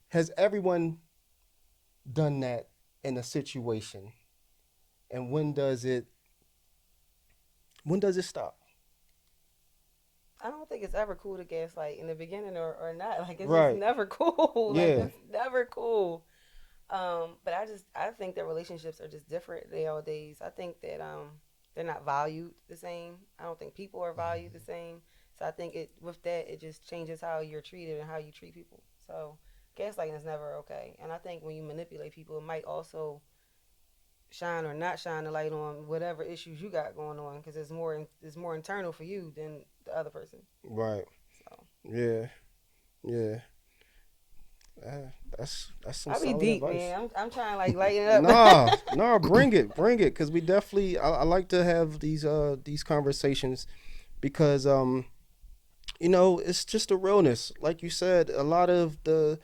has everyone done that in a situation? And when does it stop? I don't think it's ever cool to gaslight in the beginning or not. Like it's Right. just never cool. Like Yeah. it's never cool. But I think that relationships are just different nowadays. I think that they're not valued the same. I don't think people are valued the same. So I think with that it just changes how you're treated and how you treat people. So gaslighting is never okay. And I think when you manipulate people, it might also shine or not shine the light on whatever issues you got going on because it's more internal for you than the other person. Right. So Yeah. Yeah. That's some I be solid deep, advice. man. I'm trying to like lighten it up. Nah, bring it, because we definitely. I like to have these conversations because it's just a realness. Like you said, a lot of the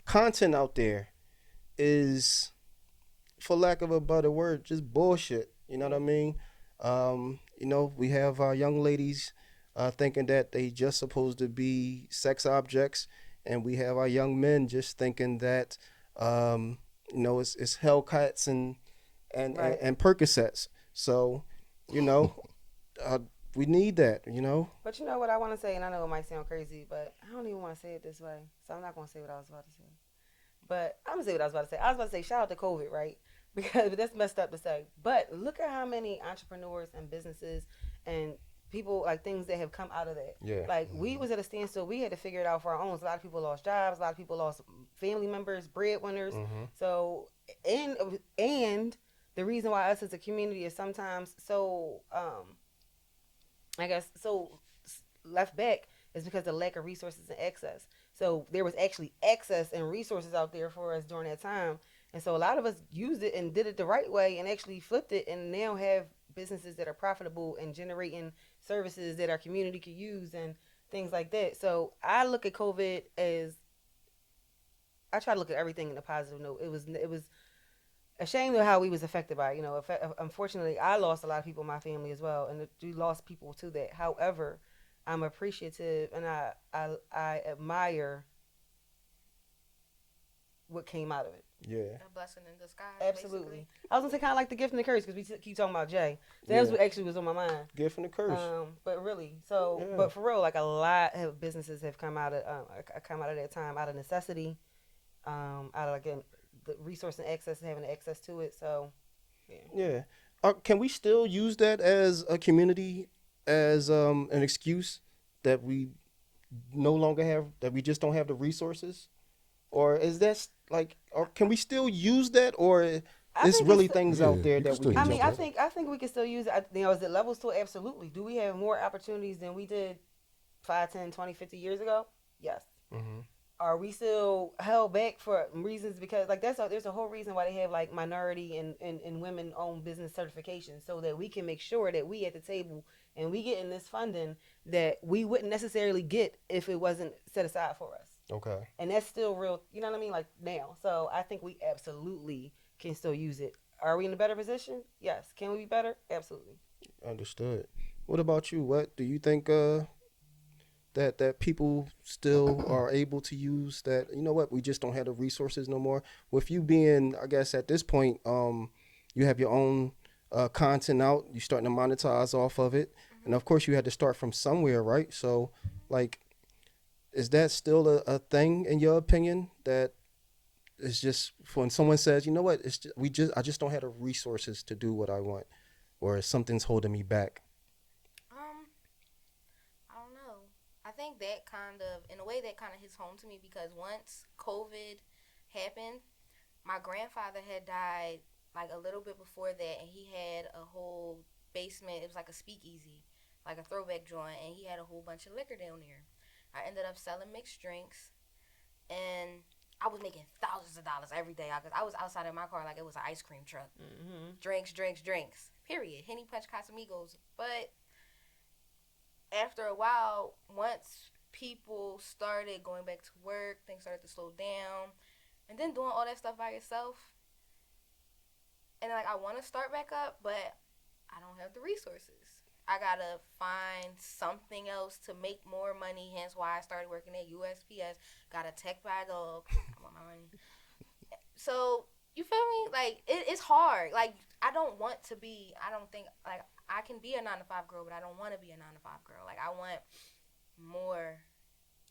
content out there is, for lack of a better word, just bullshit. You know what I mean? We have our young ladies thinking that they just supposed to be sex objects, and we have our young men just thinking that it's Hellcats Right. and Percocets. So, you know, uh, we need that. But you know what I want to say, and I know it might sound crazy, but I don't even want to say it this way, so I'm not going to say what I was about to say. But I'm gonna say what I was about to say. I was about to say shout out to COVID, right? Because that's messed up to say. But look at how many entrepreneurs and businesses and people like things that have come out of that. Yeah. Like we was at a standstill. We had to figure it out for our own. So a lot of people lost jobs. A lot of people lost family members, breadwinners. Mm-hmm. So and the reason why us as a community is sometimes so I guess so left back is because of lack of resources and access. So there was actually access and resources out there for us during that time. And so a lot of us used it and did it the right way and actually flipped it and now have businesses that are profitable and generating services that our community could use and things like that. So I look at COVID as I try to look at everything in a positive note. It was a shame of how we was affected by it. Unfortunately, I lost a lot of people in my family as well, and we lost people to that. However, I'm appreciative and I admire what came out of it. Yeah. A blessing in disguise. Absolutely. Basically. I was gonna say kind of like the gift and the curse because we keep talking about Jay. So Yeah. that's what actually was on my mind. Gift and a curse. But really, so Yeah. but for real, like a lot of businesses have come out of that time out of necessity, out of again the resource and access, having access to it. So yeah. Yeah. Can we still use that as a community, as an excuse that we no longer have, that we just don't have the resources? Or is that like, or can we still use that? Or I it's think really it's- things Yeah, out there you can that we still can I use mean, jump I on? think I think we can still use it. Is it levels to it? Absolutely. Do we have more opportunities than we did 5, 10, 20, 50 years ago? Yes. Mm-hmm. Are we still held back for reasons because like there's a whole reason why they have like minority and women owned business certification so that we can make sure that we at the table and we get in this funding that we wouldn't necessarily get if it wasn't set aside for us. Okay. And that's still real, you know what I mean? Like now. So I think we absolutely can still use it. Are we in a better position? Yes. Can we be better? Absolutely. Understood. What about you? What do you think that people still are able to use that? You know what? We just don't have the resources no more. With you being, I guess at this point, you have your own content out. You're starting to monetize off of it, and of course, you had to start from somewhere, right? So, like, is that still a thing in your opinion? That it's just when someone says, you know what, I just don't have the resources to do what I want, or something's holding me back. I don't know. I think that kind of, in a way, that kind of hits home to me because once COVID happened, my grandfather had died like a little bit before that, and he had a whole basement. It was like a speakeasy, like a throwback joint, and he had a whole bunch of liquor down there. I ended up selling mixed drinks, and I was making thousands of dollars every day. I was outside in my car like it was an ice cream truck. Mm-hmm. Drinks, drinks, drinks. Period. Henny Punch Casamigos. But after a while, once people started going back to work, things started to slow down, and then doing all that stuff by yourself, and like I want to start back up, but I don't have the resources. I gotta find something else to make more money. Hence why I started working at USPS. Got a tech by a dog. I want my money. So you feel me? Like it's hard. Like I don't want to be. I don't think like I can be a 9-to-5 girl, but I don't want to be a 9-to-5 girl. Like I want more.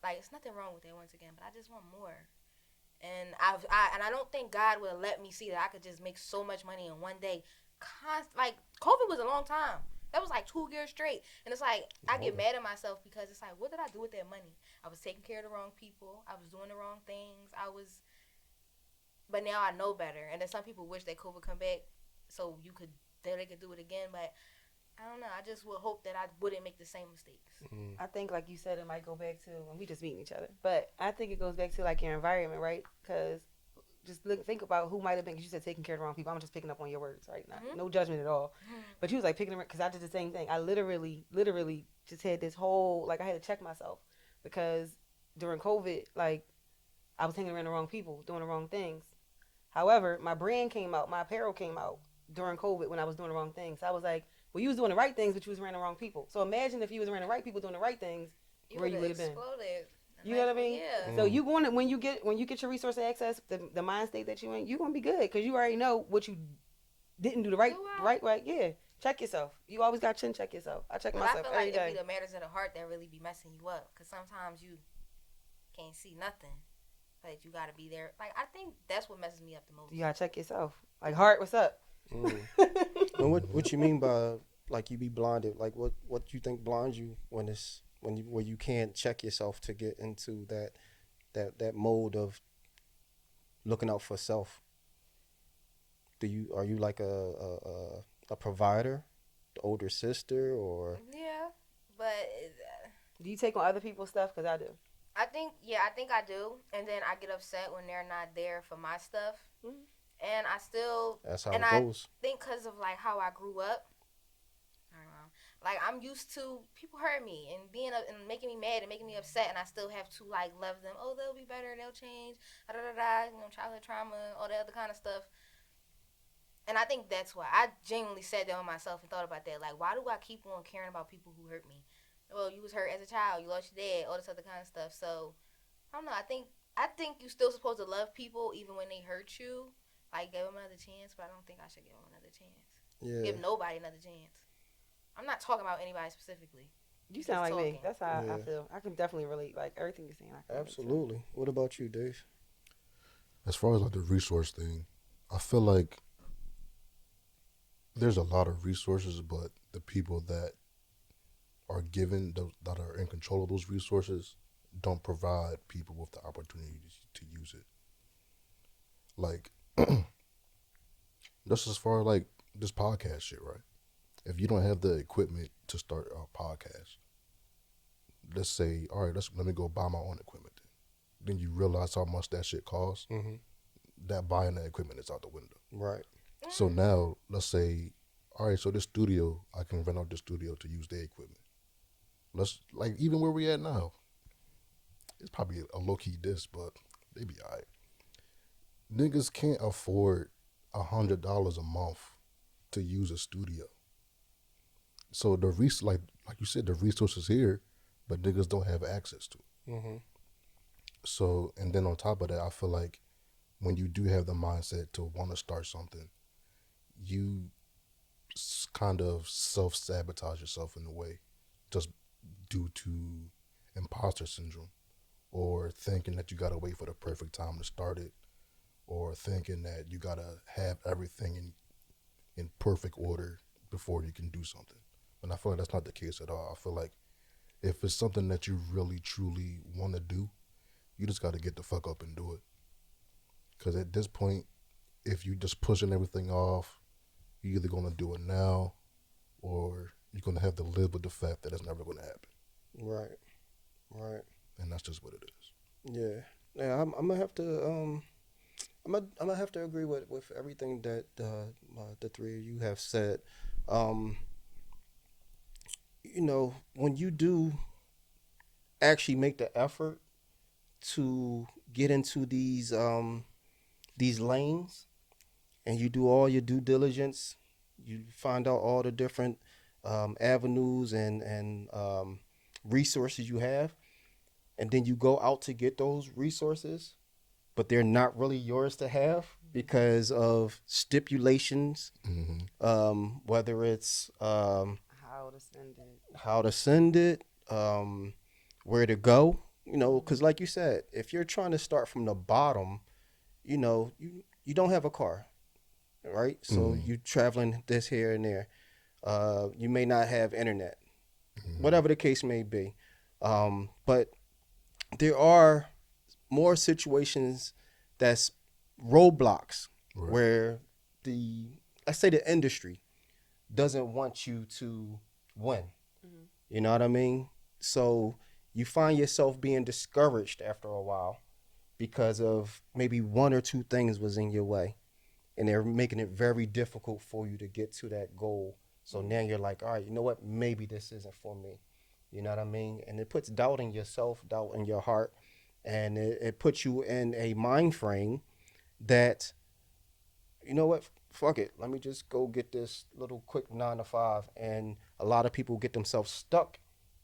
Like it's nothing wrong with that once again, but I just want more. And I don't think God would let me see that I could just make so much money in one day. Like COVID was a long time. That was like 2 years straight. And it's like I get mad at myself because it's like, what did I do with that money? I was taking care of the wrong people. I was doing the wrong things. But now I know better. And then some people wish that COVID come back so they could do it again. But I don't know. I just would hope that I wouldn't make the same mistakes. I think, like you said, it might go back to when we just meeting each other. But I think it goes back to like your environment, right? Because just think about who might have been. Because you said taking care of the wrong people. I'm just picking up on your words, right? No judgment at all. But you was like picking them because I did the same thing. I literally just had this whole like I had to check myself because during COVID, like I was hanging around the wrong people, doing the wrong things. However, my brand came out, my apparel came out during COVID when I was doing the wrong things. I was like, well, you was doing the right things, but you was around the wrong people. So imagine if you was around the right people doing the right things, where you would have been. You know what I mean? Yeah. So you going to when you get your resource access, the mind state that you in, you gonna be good because you already know what you didn't do the right. Yeah. Check yourself. You always got to check yourself. I check myself every day. I feel like it be the matters of the heart that really be messing you up because sometimes you can't see nothing, but you gotta be there. Like I think that's what messes me up the most. You gotta check yourself. Like heart, what's up? And what you mean by like you be blinded? Like what you think blinds you when you can't check yourself to get into that mode of looking out for self? Are you like a provider, the older sister, or? Yeah, but do you take on other people's stuff? Because I do. I think I do, and then I get upset when they're not there for my stuff. And I still, That's how and it goes. I think because of like how I grew up, I don't know, like I'm used to people hurt me and and making me mad and making me upset, and I still have to like love them. Oh, they'll be better, they'll change, childhood trauma, all that other kind of stuff. And I think that's why I genuinely sat down with myself and thought about that. Like, why do I keep on caring about people who hurt me? Well, you was hurt as a child, you lost your dad, all this other kind of stuff. So I don't know. I think you're still supposed to love people even when they hurt you. Like, give them another chance, but I don't think I should give them another chance. Yeah. Give nobody another chance. I'm not talking about anybody specifically. You sound like me. That's how I feel. I can definitely relate. Like, everything you're saying, I can Absolutely. What about you, Dave? As far as like the resource thing, I feel like there's a lot of resources, but the people that are that are in control of those resources don't provide people with the opportunities to use it. Like, just as far as like this podcast shit, right? If you don't have the equipment to start a podcast, let's say, all right, let me go buy my own equipment. Then you realize how much that shit costs. Mm-hmm. That buying that equipment is out the window. Right. So now, let's say, all right, so this studio, I can rent out the studio to use their equipment. Let's, like, even where we at now, it's probably a low-key diss, but they be all right. Niggas can't afford $100 a month to use a studio. So the like you said, the resources here, but niggas don't have access to it. Mm-hmm. So, and then on top of that, I feel like when you do have the mindset to want to start something, you kind of self-sabotage yourself in a way, just due to imposter syndrome, or thinking that you gotta wait for the perfect time to start it, or thinking that you gotta have everything in perfect order before you can do something. And I feel like that's not the case at all. I feel like if it's something that you really, truly want to do, you just got to get the fuck up and do it. Because at this point, if you just pushing everything off, you're either going to do it now or you're going to have to live with the fact that it's never going to happen. Right. And that's just what it is. Yeah. I'm gonna have to I'm gonna have to agree with everything that the three of you have said. You know, when you do actually make the effort to get into these lanes, and you do all your due diligence, you find out all the different avenues and resources you have, and then you go out to get those resources, but they're not really yours to have because of stipulations, whether it's how to send it, where to go, you know, because like you said, if you're trying to start from the bottom you don't have a car, right? So you traveling this here and there. You may not have internet, whatever the case may be. But there are more situations that's roadblocks Right. where let's say the industry doesn't want you to win. You know what I mean? So you find yourself being discouraged after a while because of maybe one or two things was in your way, and they're making it very difficult for you to get to that goal. So now you're like, all right, you know what? Maybe this isn't for me. You know what I mean? And it puts doubt in yourself, doubt in your heart, and it puts you in a mind frame that, you know what? Fuck it. Let me just go get this little quick 9 to 5. And a lot of people get themselves stuck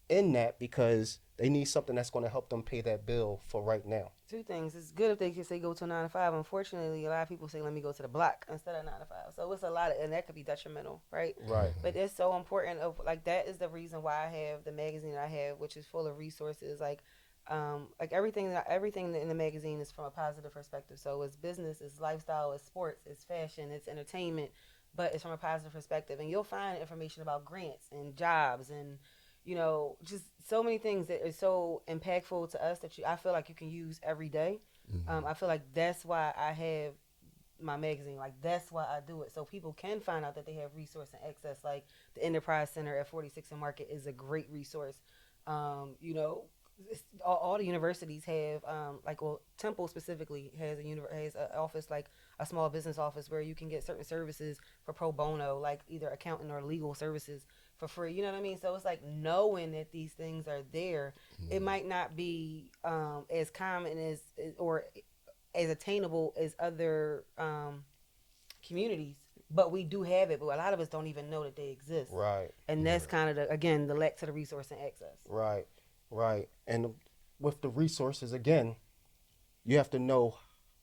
in that because they need something that's going to help them pay that bill for right now. Two things. It's good if they can say go to a 9 to 5. Unfortunately, a lot of people say let me go to the block instead of 9 to 5. So it's a lot of, and that could be detrimental, right? Right. But it's so important. That is the reason why I have the magazine that I have, which is full of resources. Like everything in the magazine is from a positive perspective. So it's business, it's lifestyle, it's sports, it's fashion, it's entertainment, but it's from a positive perspective. And you'll find information about grants and jobs and just so many things that are so impactful to us that I feel like you can use every day. I feel like that's why I have my magazine. Like that's why I do it, so people can find out that they have resource and access. Like the Enterprise Center at 46th and Market is a great resource. All the universities have Temple specifically has has an office, like a small business office, where you can get certain services for pro bono, like either accounting or legal services for free. You know what I mean? So it's like knowing that these things are there. It might not be as common as or as attainable as other communities, but we do have it. But a lot of us don't even know that they exist. Right. And that's kind of the lack to the resource and access. Right. Right. And with the resources, again, you have to know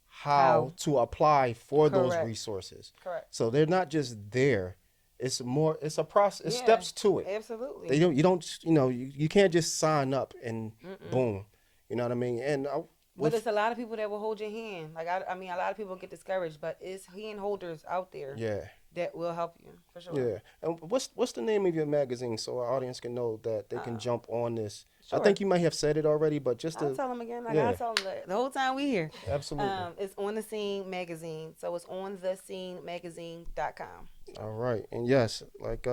how to apply for those Correct. resources. Correct. So they're not just there. It's a process. It's steps to it. Absolutely. You can't just sign up and boom. You know what I mean? And but it's a lot of people that will hold your hand. Like a lot of people get discouraged, but it's hand holders out there. Yeah. That will help you for sure. Yeah. And what's the name of your magazine so our audience can know that they can jump on this? Sure. I think you might have said it already, but just to I'll tell them again. I'll tell them the whole time we here. Absolutely. It's On the Scene Magazine. So it's onthescenemagazine.com. All right. And yes, like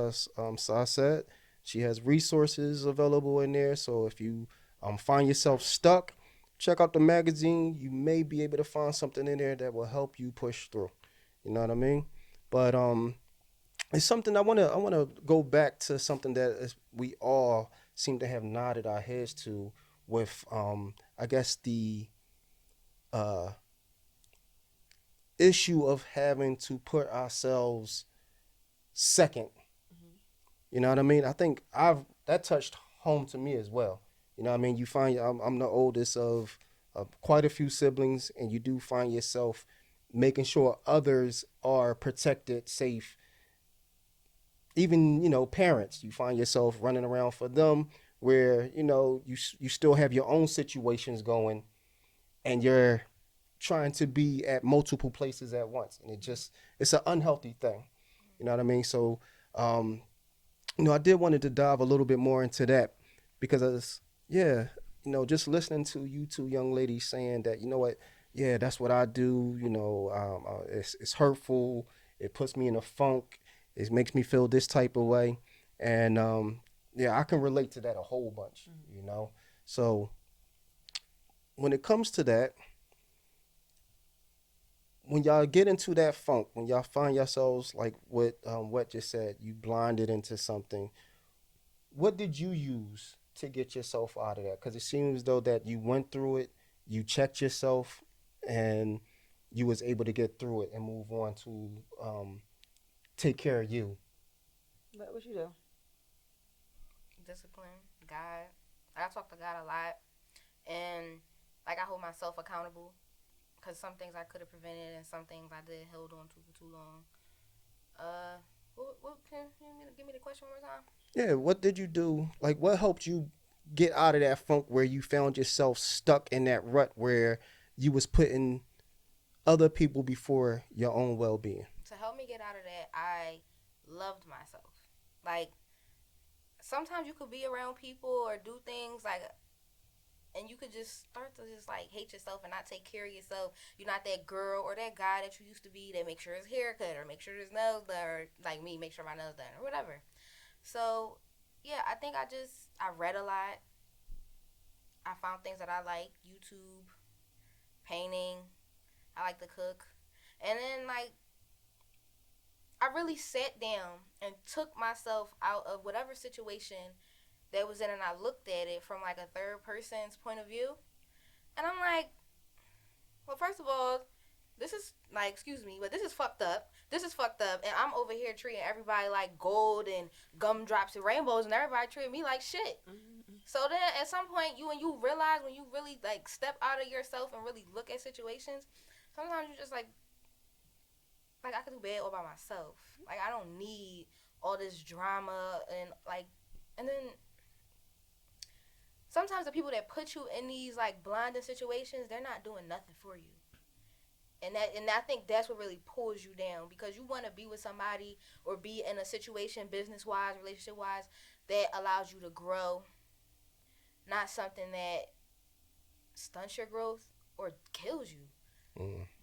Sa said, she has resources available in there. So if you find yourself stuck, check out the magazine. You may be able to find something in there that will help you push through. You know what I mean? But it's something I wanna go back to something that we all seem to have nodded our heads to with I guess the issue of having to put ourselves second. You know what I mean? I think that touched home to me as well. You know what I mean? You find I'm the oldest of quite a few siblings, and you do find yourself making sure others are protected, safe. Even, parents, you find yourself running around for them where, you still have your own situations going and you're trying to be at multiple places at once. And it's an unhealthy thing. You know what I mean? So, I did wanted to dive a little bit more into that because just listening to you two young ladies saying that, you know what, yeah, that's what I do. It's hurtful. It puts me in a funk. It makes me feel this type of way. And, I can relate to that a whole bunch, So when it comes to that, when y'all get into that funk, when y'all find yourselves, like what Wett just said, you blinded into something, what did you use to get yourself out of that? Because it seems though that you went through it, you checked yourself, and you was able to get through it and move on to take care of you. But what you do? Discipline, God. I talk to God a lot, and I hold myself accountable because some things I could have prevented and some things I did held on to for too long. What can you give me the question one more time? Yeah, what did you do? Like, what helped you get out of that funk where you found yourself stuck in that rut where you was putting other people before your own well-being? To help me get out of that, I loved myself. Like, sometimes you could be around people or do things like, and you could just start to just like hate yourself and not take care of yourself. You're not that girl or that guy that you used to be that make sure his hair cut or make sure his nails done, or like me, make sure my nails done or whatever. So yeah, I think I read a lot. I found things that I like, YouTube, painting. I like to cook, and then like I really sat down and took myself out of whatever situation that was in, and I looked at it from like a third person's point of view, and I'm like, well, first of all, this is like, excuse me, but this is fucked up. This is fucked up, and I'm over here treating everybody like gold and gumdrops and rainbows, and everybody treating me like shit. So then, at some point, when you realize, when you really like step out of yourself and really look at situations, sometimes you just like I could do bad all by myself. Like, I don't need all this drama and like, and then sometimes the people that put you in these like blinding situations, they're not doing nothing for you. And I think that's what really pulls you down, because you want to be with somebody or be in a situation, business wise, relationship wise, that allows you to grow, not something that stunts your growth or kills you.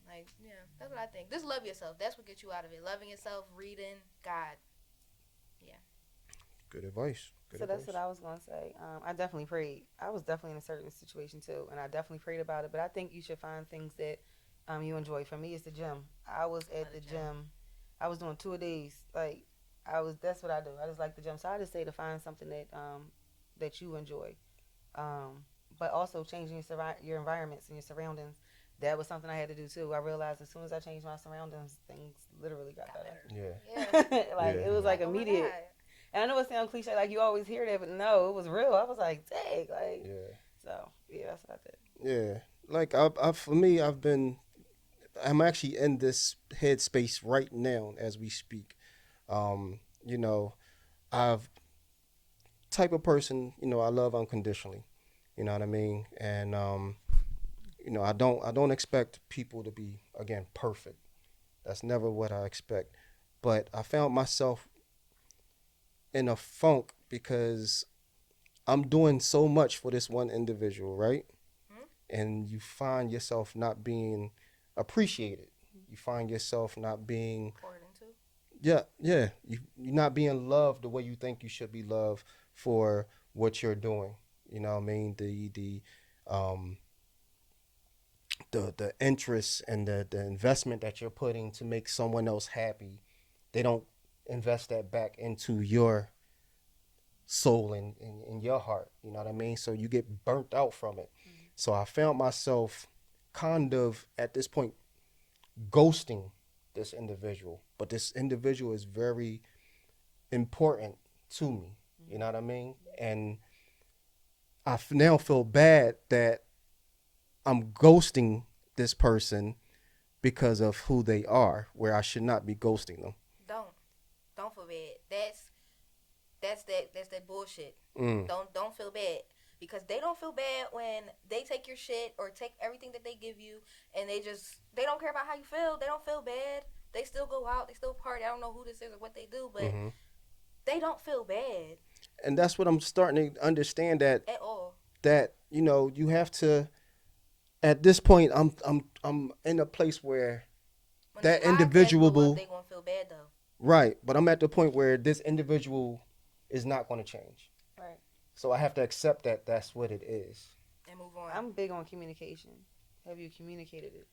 Like, yeah, that's what I think. Just love yourself. That's what gets you out of it. Loving yourself, reading, God. Yeah. Good advice. So that's what I was going to say. I definitely prayed. I was definitely in a certain situation too, and I definitely prayed about it. But I think you should find things that you enjoy. For me, it's the gym. I was at the gym. I was doing 2 a days. Like, that's what I do. I just like the gym. So I just say to find something that that you enjoy. But also changing your environments and your surroundings. That was something I had to do too. I realized as soon as I changed my surroundings, things literally got better. Yeah. Like, it was like immediate. And I know it sounds cliche, like you always hear that, but no, it was real. I was like, dang, like, Yeah. So yeah, that's what I did. Yeah. Like for me, I'm actually in this headspace right now as we speak. You know, I've type of person, I love unconditionally. You know what I mean? And I don't expect people to be, again, perfect. That's never what I expect. But I found myself in a funk because I'm doing so much for this one individual, right? Mm-hmm. And you find yourself not being appreciated. You find yourself not being Poured into. Yeah. You're not being loved the way you think you should be loved for what you're doing. You know what I mean? The interest and the investment that you're putting to make someone else happy, they don't invest that back into your soul and in your heart. You know what I mean? So you get burnt out from it. Mm-hmm. So I found myself kind of at this point ghosting this individual. But this individual is very important to me. You know what I mean? And I now feel bad that I'm ghosting this person because of who they are, where I should not be ghosting them. Don't feel bad. That's that bullshit. Don't feel bad, because they don't feel bad when they take your shit or take everything that they give you, and they don't care about how you feel. They don't feel bad. They still go out. They still party. I don't know who this is or what they do, but they don't feel bad. And that's what I'm starting to understand, that At all. That you have to. At this point, I'm in a place where When that the podcast individual go up, they gonna feel bad though. Right, but I'm at the point where this individual is not going to change. Right. So I have to accept that that's what it is. And move on. I'm big on communication. Have you communicated it?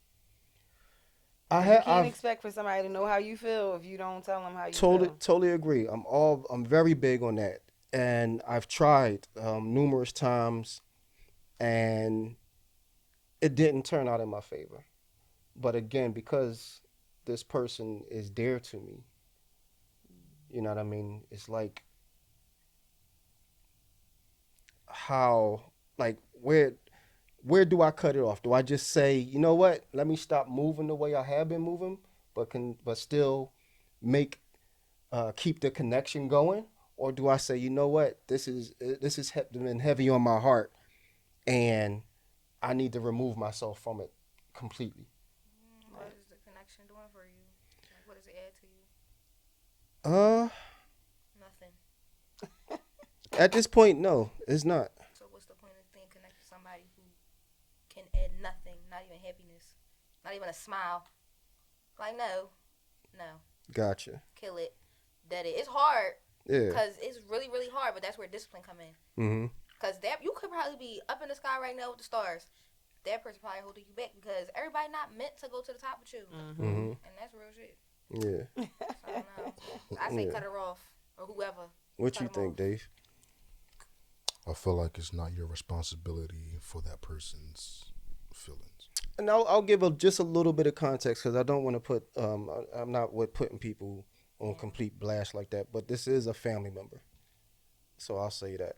You can't expect for somebody to know how you feel if you don't tell them how you feel. feel. Totally agree. I'm very big on that, and I've tried numerous times, and it didn't turn out in my favor. But again, because this person is dear to me, you know what I mean? It's like where do I cut it off? Do I just say, you know what? Let me stop moving the way I have been moving, but still keep the connection going? Or do I say, you know what? This is been heavy on my heart, and I need to remove myself from it completely. Well, Nothing. At this point, no, it's not. So what's the point of staying connected to somebody who can add nothing, not even happiness, not even a smile? Like, no, Gotcha. kill it, dead it. It's hard Yeah. because it's really, really hard, but that's where discipline come in. Mm-hmm. Because that you could probably be up in the sky right now with the stars. That person probably holding you back because everybody not meant to go to the top with you, Mm-hmm. and that's real shit. Yeah. So I don't know. I say Yeah. cut her off or whoever. What Cut you 'em think, off. Dave? I feel like it's not your responsibility for that person's feelings. And I'll give just a little bit of context because I don't want to put I'm not with putting people on complete blast like that, but this is a family member, so I'll say that.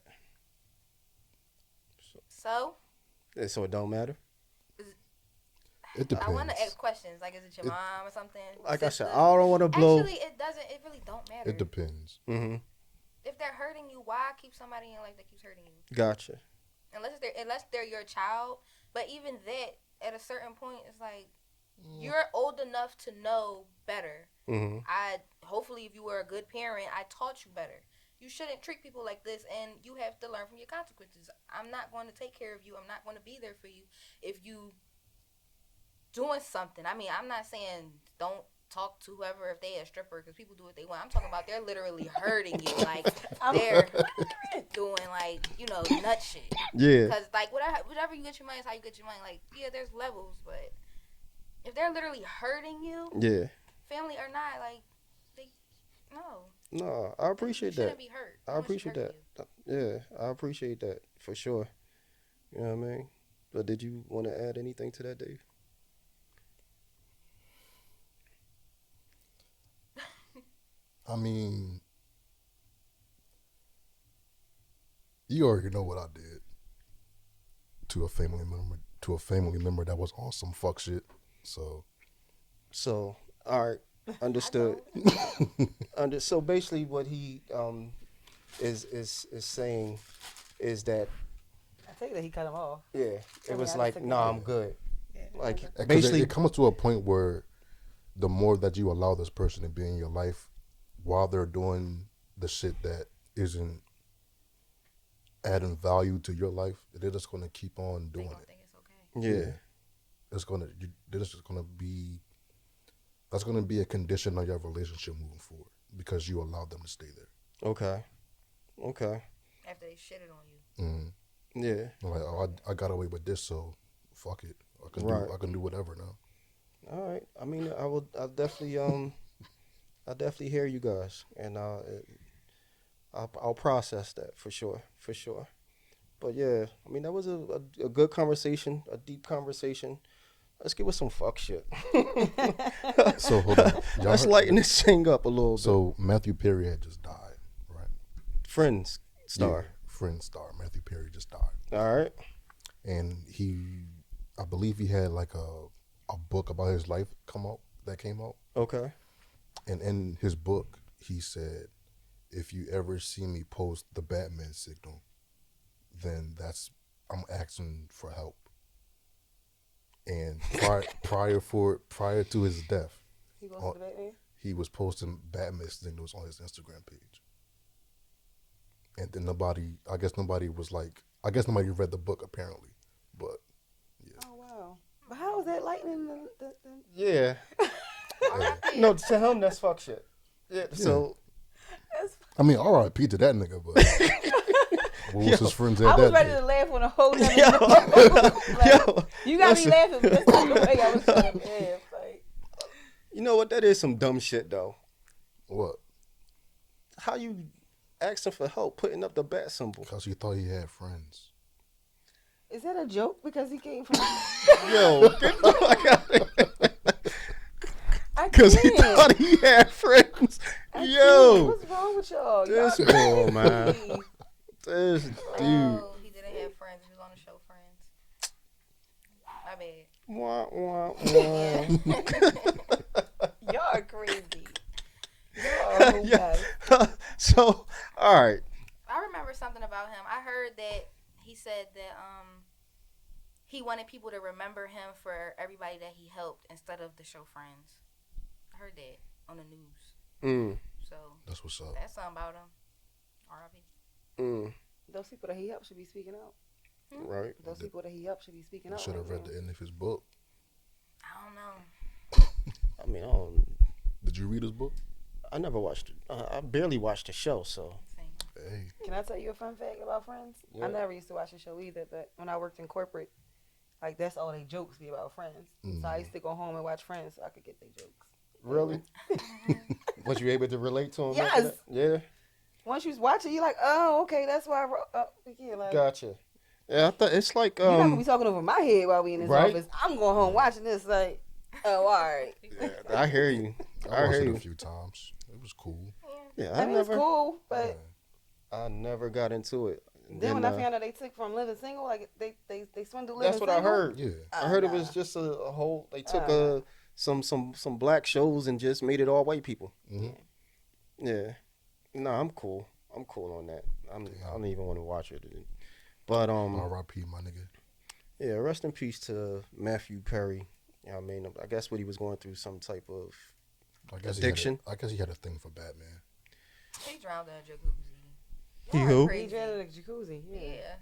So So it don't matter. It depends. I want to ask questions. Like, is it your mom or something? Like I said, Sister? I don't want to blow. Actually, it doesn't. It really don't matter. It depends. Mm-hmm. If they're hurting you, why keep somebody in your life that keeps hurting you? Gotcha. Unless they're your child. But even that, at a certain point, it's like you're old enough to know better. Mm-hmm. Hopefully, if you were a good parent, I taught you better. You shouldn't treat people like this, and you have to learn from your consequences. I'm not going to take care of you. I'm not going to be there for you if you doing something. I mean, I'm not saying don't talk to whoever if they a stripper because people do what they want. I'm talking about they're literally hurting you. Like, they're doing, like, nut shit. Yeah. Because, like, whatever you get your money is how you get your money. Like, yeah, there's levels, but if they're literally hurting you, Yeah. family or not, like, no. No, I appreciate You shouldn't that. be hurt. I appreciate that. Yeah, I appreciate that for sure. You know what I mean? But did you want to add anything to that, Dave? I mean, you already know what I did to a family member. To a family member that was on some fuck shit. So All right, understood. So basically, what he is saying is that I take that he cut him off. it mean, was I like, just no, took it. I'm good. Like Because basically, it comes to a point where the more that you allow this person to be in your life while they're doing the shit that isn't adding value to your life, they're just going to keep on They doing gonna it. think it's okay. yeah. That's going to be a condition of your relationship moving forward because you allowed them to stay there. Okay. After they shitted on you. Mm-hmm. Yeah. Like, oh, I got away with this, so fuck it. I can do whatever now. All right. I mean, I'll definitely hear you guys, and I'll process that for sure. But yeah, I mean, that was a good conversation, a deep conversation. Let's get with some fuck shit. So hold on. Let's lighten this thing up a little bit. So Matthew Perry had just died, right? Friends star. Yeah, Friends star. Matthew Perry just died. All right. And I believe he had like a book about his life that came out. Okay. And in his book, he said, if you ever see me post the Batman signal, then I'm asking for help. And prior to his death, He goes to the Batman? he was posting Batman signals on his Instagram page. And then nobody read the book apparently, but yeah. Oh, wow. But how is that lightning? Yeah. Yeah. No, to him that's fuck shit. Yeah. So I mean, R.I.P. to that nigga, but what was his friends at I was that ready day? to laugh on a whole nother Yo. like, Yo, you got listen. me laughing, but that's not the way I was trying to laugh. Like, you know what? That is some dumb shit though. What? How you asking for help putting up the bat symbol? Because he thought he had friends. is that a joke? Because he came from. Yo, get the fuck out of here. I Because he can't. thought he had friends. I can't. Yo, What's wrong with y'all? this Y'all boy, man. crazy. This dude. Oh, he didn't have friends. He was on the show Friends. My bad. Wah, wah, wah. Y'all are crazy. Y'all are Yeah. So, all right. I remember something about him. I heard that he said that he wanted people to remember him for everybody that he helped instead of the show Friends. I heard that on the news. Mm. So So That's what's up. that's something about him. R.I.P. Those people that he helped should be speaking out. Right. Those people that he helped should be speaking You out. should have right read now. the end of his book. I don't know. I mean, Did you read his book? I never watched it. I barely watched the show, so. Same. Hey, Can I tell you a fun fact about Friends? Yeah. I never used to watch the show either, but when I worked in corporate, like that's all they jokes be about Friends. So I used to go home and watch Friends so I could get their jokes. Really? Was you able to relate to him? after Yes. that? Yeah. Once you watch it, you're like, oh, okay, that's why I wrote. Yeah, like, Gotcha. Yeah, I thought it's like you're not gonna be talking over my head while we in this Right. office. I'm going home watching this. Like, oh, all right. I hear you. I watched hear it you. a few times. It was cool. Yeah, I mean, it's cool, but Yeah. I never got into it. And then when I found out they took from living single, like they swindled living that's what single. I heard. Yeah. I heard it was just a whole. They took nah. some black shows and just made it all white people. Mm-hmm. Yeah. No, I'm cool. I'm cool on that. I don't even want to watch it. But R.I.P. my nigga. yeah. Rest in peace to Matthew Perry. You know what I mean? I guess what he was going through some type of addiction. I guess he had a thing for Batman. He drowned in a jacuzzi. He Y'all who? are He crazy. drowned in a jacuzzi. Yeah.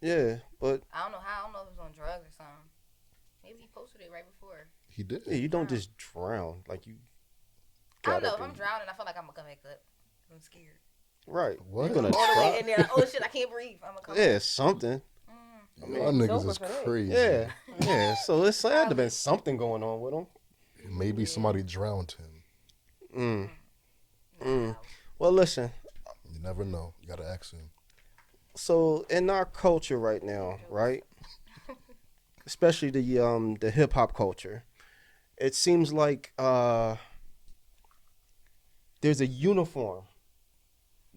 Yeah, but I don't know how. I don't know if it was on drugs or something. Maybe he posted it right before. He did. yeah, you don't just drown like you. I don't know. gotta If I'm be- drowning, I feel like I'm gonna come back up. I'm scared. Right. What? You're gonna All the way try. in there. Like, oh shit, I can't breathe. I'm gonna come Yeah, up. something. Y'all niggas sober is for that. crazy. Yeah, yeah. So it's had to have been something going on with him. Maybe somebody drowned him. Well, listen. You never know. You gotta ask him. So in our culture right now, right, especially the hip hop culture, it seems like there's a uniform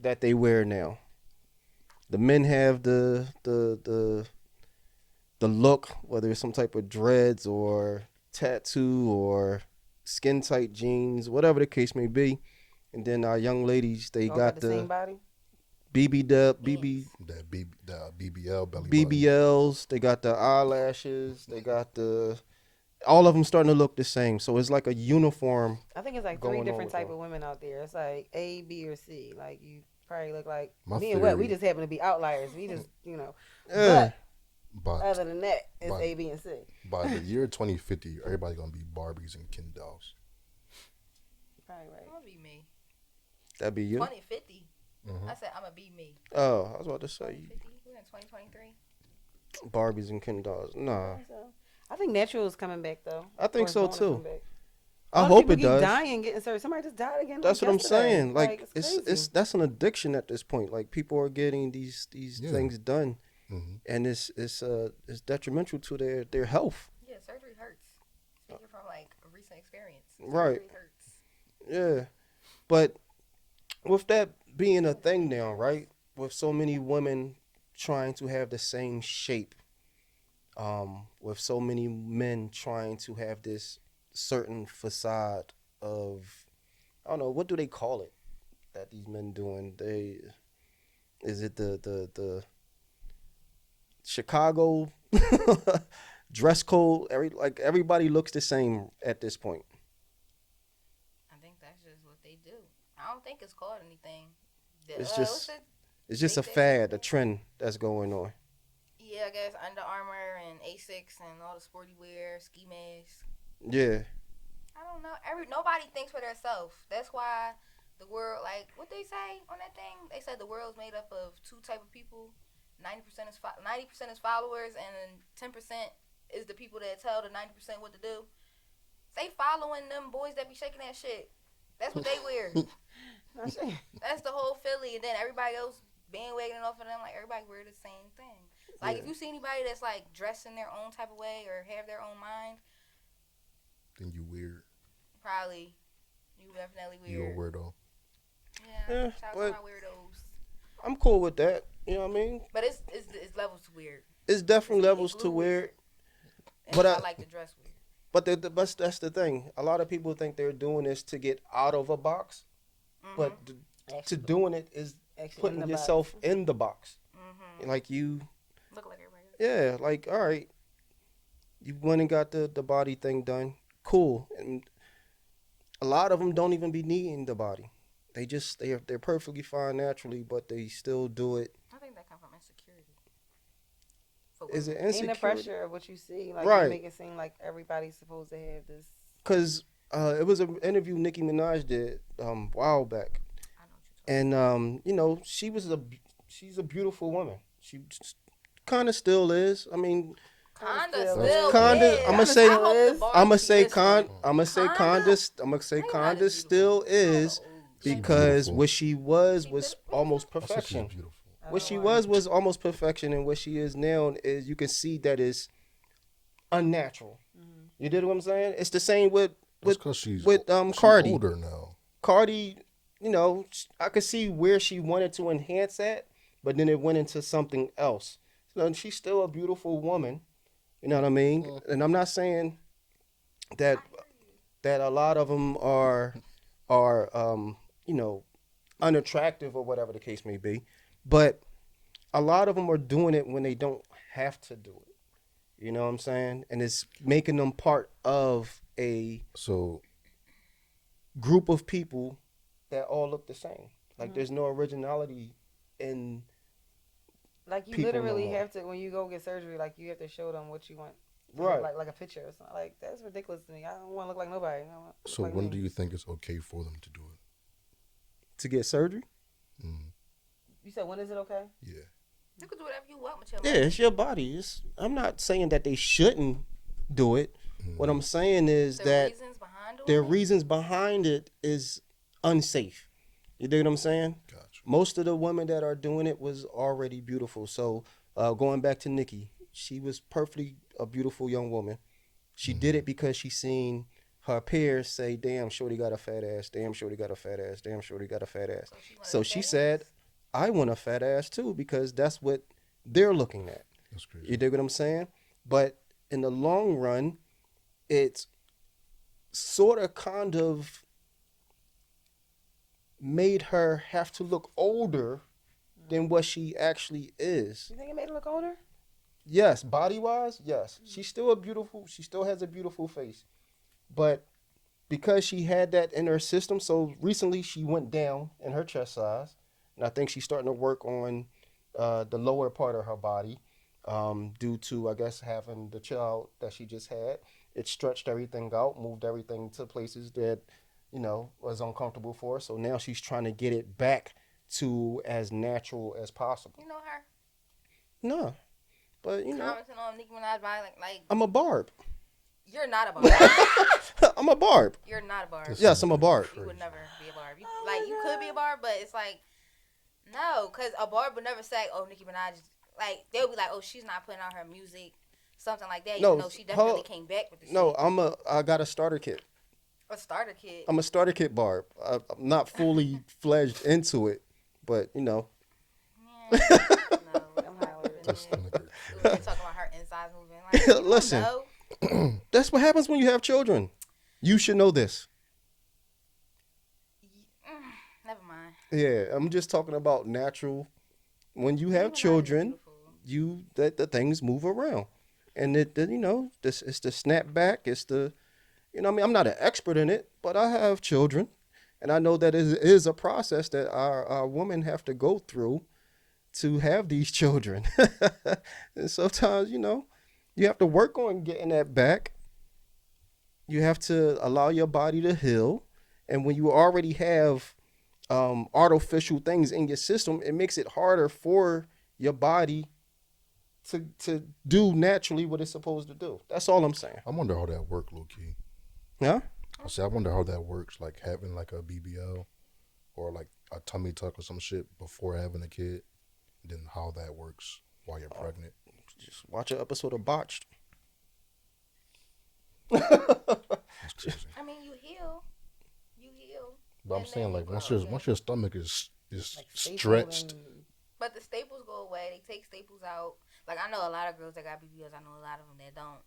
that they wear now. The men have the look, whether it's some type of dreads or tattoo or skin tight jeans, whatever the case may be. And then our young ladies, they All got the same the body. That BBL belly button. BBLs, they got the eyelashes, they got all of them starting to look the same. So it's like a uniform. I think it's like going three on different with type them. of women out there. It's like A, B, or C. Like you probably look like My me and Wett. We theory- just happen to be outliers. We just, Yeah. But other than that, it's But- A, B, and C. By the year 2050, everybody gonna be Barbies and Ken dolls. Probably right. I'm gonna be me. That'd be you. 2050. Mhm. I said I'm gonna be me. Oh, I was about to say 2050. We're in 2023. Barbies and Ken dolls. Nah, So, I think natural is coming back though. I think Or it's so, gonna too. come back. I All the hope people it keep does. Dying, getting surgery. Somebody just died again. That's like what I'm yesterday. saying. Like it's crazy. that's an addiction at this point. Like people are getting these Yeah. things done, Mm-hmm. and it's detrimental to their health. Yeah, surgery hurts. Speaking from like a recent experience. Right. Surgery hurts. Yeah, but with that being a thing now, right? With so many women trying to have the same shape, with so many men trying to have this certain facade of, I don't know, what do they call it that these men doing? Is it the Chicago dress code? Everybody looks the same at this point. I think that's just what they do. I don't think it's called anything. It's what's just it? It's just a They- fad, a trend that's going on. Yeah, I guess Under Armour and Asics and all the sporty wear, ski masks. Yeah. I don't know. Nobody thinks for themselves. That's why the world, like, what they say on that thing? They said the world's made up of two type of people. 90% is followers, and then 10% is the people that tell the 90% what to do. They following them boys that be shaking that shit. That's what they wear. That's the whole Philly, and then everybody else bandwagoning off of them. Like everybody wear the same thing. Like if you see anybody that's like dressed in their own type of way or have their own mind, Then you weird. probably you definitely You a weird. weirdo. Yeah, Yeah, shout out but- to my weirdos. I'm cool with that. You know what I mean? But it's levels to weird. It's definitely It's levels to glue weird. And But I I- like to dress weird. But that's the thing. A lot of people think they're doing this to get out of a box, but to doing it is putting yourself in the box. Like you, Look like everybody else. yeah, like all right, you went and got the body thing done, cool. And a lot of them don't even be needing the body. they're perfectly fine naturally, but they still do it. I think that comes from insecurity. For Is it women. Ain't the insecurity? pressure of what you see, like you Right. make it seem like everybody's supposed to have this. Because it was an interview Nicki Minaj did a while back, I know what you're talking and you know, she's a beautiful woman. She kind of still is. I mean, Kinda still still Kinda, is. I'ma say- I hope the bars I'm gonna be say listening. I'm gonna say Kinda? Nicki Minaj Conda is still beautiful. is Kinda old. She because beautiful. what she was She was beautiful? almost I said she's perfection. beautiful. I What don't she want- was almost perfection, and what she is now is you can see that is unnatural. Mhm. You did what I'm saying? It's the same with That's because she's Cardi. older now. Cardi, you know, I could see where she wanted to enhance that, but then it went into something else. So she's still a beautiful woman. You know what I mean? And I'm not saying that a lot of them are you know, unattractive or whatever the case may be, but a lot of them are doing it when they don't have to do it. You know what I'm saying? And it's making them part of a So group of people that all look the same. Like Mhm. there's no originality in Like you people no literally more. have to when you go get surgery, like you have to show them what you want. right. Like a picture or something. Like that's ridiculous to me. I don't want to look like nobody. I wanna look so like when me. do you think it's okay for them to do it? To get surgery? You said when is it okay? Yeah. You can do whatever you want with your Yeah, money. it's your body. I'm not saying that they shouldn't do it. What I'm saying is The that reasons behind doing their it? reasons behind it is unsafe. You dig what I'm saying? Gotcha. Most of the women that are doing it was already beautiful. So going back to Nikki, she was perfectly a beautiful young woman. She did it because she seen her peers say, "Damn, shorty got a fat ass. Damn, shorty got a fat ass. Damn, shorty got a fat ass." wanted So a she fat said, ass. "I want a fat ass too," because that's what they're looking at. That's crazy. You dig what I'm saying? But in the long run, it's sort of kind of made her have to look older than what she actually is. You think it made her look older? Yes, body wise, yes. She still has a beautiful face. But because she had that in her system, so recently she went down in her chest size. And I think she's starting to work on the lower part of her body due to, I guess, having the child that she just had. It stretched everything out, moved everything to places that, you know, was uncomfortable for her. So now she's trying to get it back to as natural as possible. You know her? No, but, you know, Commenting on Nicki Minaj body like I'm a barb. you're not a barb. I'm a barb. You're not a barb. This Yes, I'm a barb. You would never be a barb. You, Oh like my you could be a barb, but it's like no, because a barb would never say, "Oh, Nicki Minaj." Like they'll be like, "Oh, she's not putting out her music," something like that. No, Even though she definitely came back with the No, shit. I got a starter kit. A starter kit. I'm a starter kit barb. I'm not fully fledged into it, but you know. Yeah, no, I'm not with it. This nigga. We were talking about her insides moving. Like, you don't Listen. know. That's what happens when you have children. You should know this. Never mind. Yeah, I'm just talking about natural. When you have Nicki Minaj is children, beautiful. the things move around, and you know, it's the snapback. It's the, you know, I mean, I'm not an expert in it, but I have children, and I know that it is a process that our women have to go through to have these children. And sometimes, you know, you have to work on getting that back. You have to allow your body to heal, and when you already have artificial things in your system, it makes it harder for your body to do naturally what it's supposed to do. That's all I'm saying. I wonder how that works, low key. Yeah. I say I wonder how that works, like having like a BBL or like a tummy tuck or some shit before having a kid. Then how that works while you're pregnant. Just watch an episode of Botched. That's crazy. I mean, you heal. You heal. But I'm And saying then like you once grow, your yeah. once your stomach is Like stapled stretched. and- But the staples go away. They take staples out. Like I know a lot of girls that got BBLs. I know a lot of them that don't.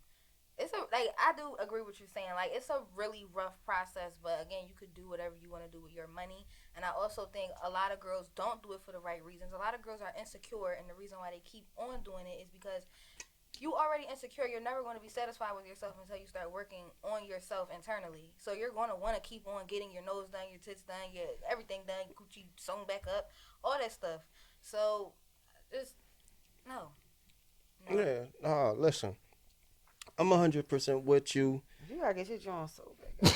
It's a like I do agree with you saying. Like it's a really rough process. But again, you could do whatever you want to do with your money. And I also think a lot of girls don't do it for the right reasons. A lot of girls are insecure, and the reason why they keep on doing it is because you already insecure. You're never going to be satisfied with yourself until you start working on yourself internally. So you're going to want to keep on getting your nose done, your tits done, your everything done, your coochie sewn back up, all that stuff. So just no. Yeah. Listen, I'm 100% with you. You gotta get your joint so big.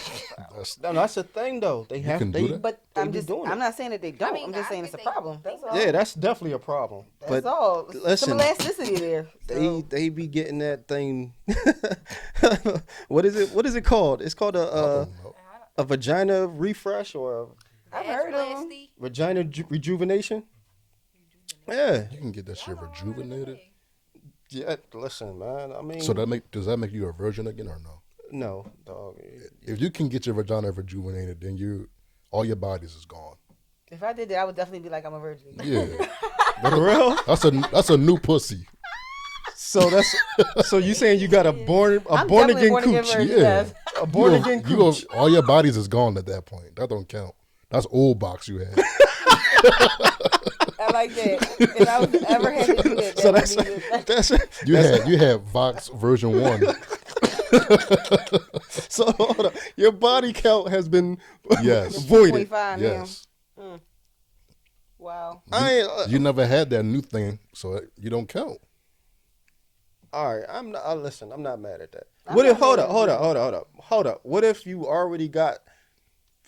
That's the thing though. They have can they, do that. But they I'm be just, doing I'm it. not saying that they don't. I mean, I'm just I saying it's a think they- problem. That's all. Yeah, that's definitely a problem. That's But all. listen, Some elasticity there. So. they be getting that thing. What is it? What is it called? It's called I don't know. a vagina refresh or I've heard of them. a vagina rejuvenation. Yeah, You can get that shit rejuvenated. yeah. Listen, man. I mean, So does that make you a virgin again or no? no, dog. If you can get your vagina rejuvenated, then all your bodies is gone. If I did that, I would definitely be like, I'm a virgin. Yeah, For real? that's a new pussy. So you saying you got a born definitely again born again cooch? virgin. Yeah, Yes. A born again cooch. all your bodies is gone at that point. That don't count. That's old box you had. I like that. If I was ever had to do that, So that would be good. that's You had Vox version 1. so hold on. Your body count has been Yes. voided. 25 Yes. now. Wow. I ain't, You never had that new thing, so you don't count. all right, I'm not. Listen, I'm not mad at that. I'm What if? not mad Hold at up. What if you already got?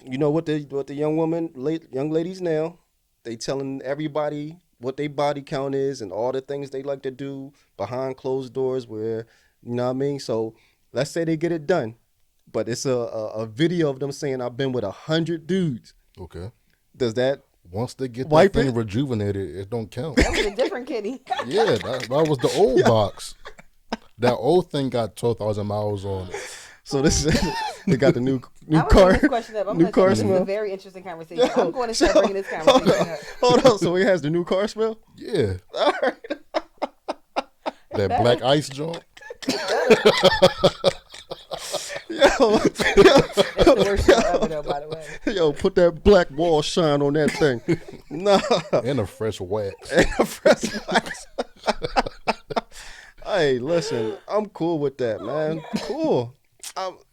You know what the young ladies now, they telling everybody what their body count is and all the things they like to do behind closed doors. Where you know what I mean. So let's say they get it done, but it's a video of them saying I've been with 100 dudes. Okay. Does that? Once they get Wipe that thing it? rejuvenated, it don't count. That was a different kitty. Yeah, that was the old box. That old thing got 12,000 miles on it. So this is they got the new I'm car. gonna this question up. I'm New gonna car this is a smell. very interesting conversation. I'm going to start bringing this conversation up. Hold on. So he has the new car smell. Yeah. All right. That black ice joint. That's the worst show ever, though, by the way. Yo, put that black wall shine on that thing. Nah. And a fresh wax. And a fresh wax. Hey, listen, I'm cool with that, man. Cool.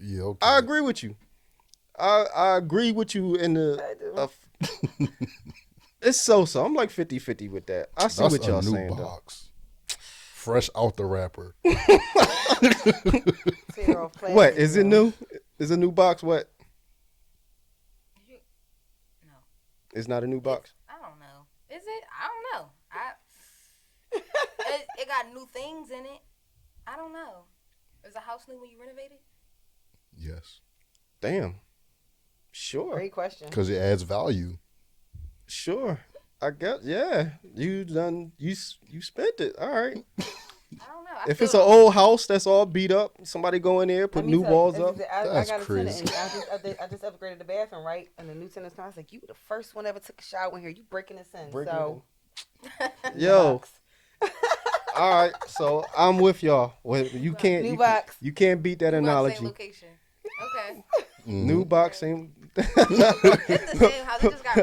Yeah, okay. I agree with you. I agree with you in the. It's so. I'm like 50-50 with that. I see That's what y'all a new saying box. Fresh out the wrapper. though. What is it new? Is a new box? What? No. It's not a new box. I don't know. Is it? I don't know. It got new things in it. I don't know. Is the house new when you renovated? Yes. Damn. Sure. Great question. Because it adds value. Sure. I guess. Yeah. You done. You spent it. All right. I don't know. If it's an old house that's all beat up, somebody go in there, put Let me new tell you, walls this up. is it. I That's got a crazy. tenant, and I just upgraded the bathroom, right? And the new tenant's coming. I was like, "You were the first one ever took a shower in here. You breaking this in." Breaking So, Yo. All right. So I'm with y'all. Well, you can't. New You, box. you can't beat that Same analogy. location. Okay. New box, same. It's the same house. It just got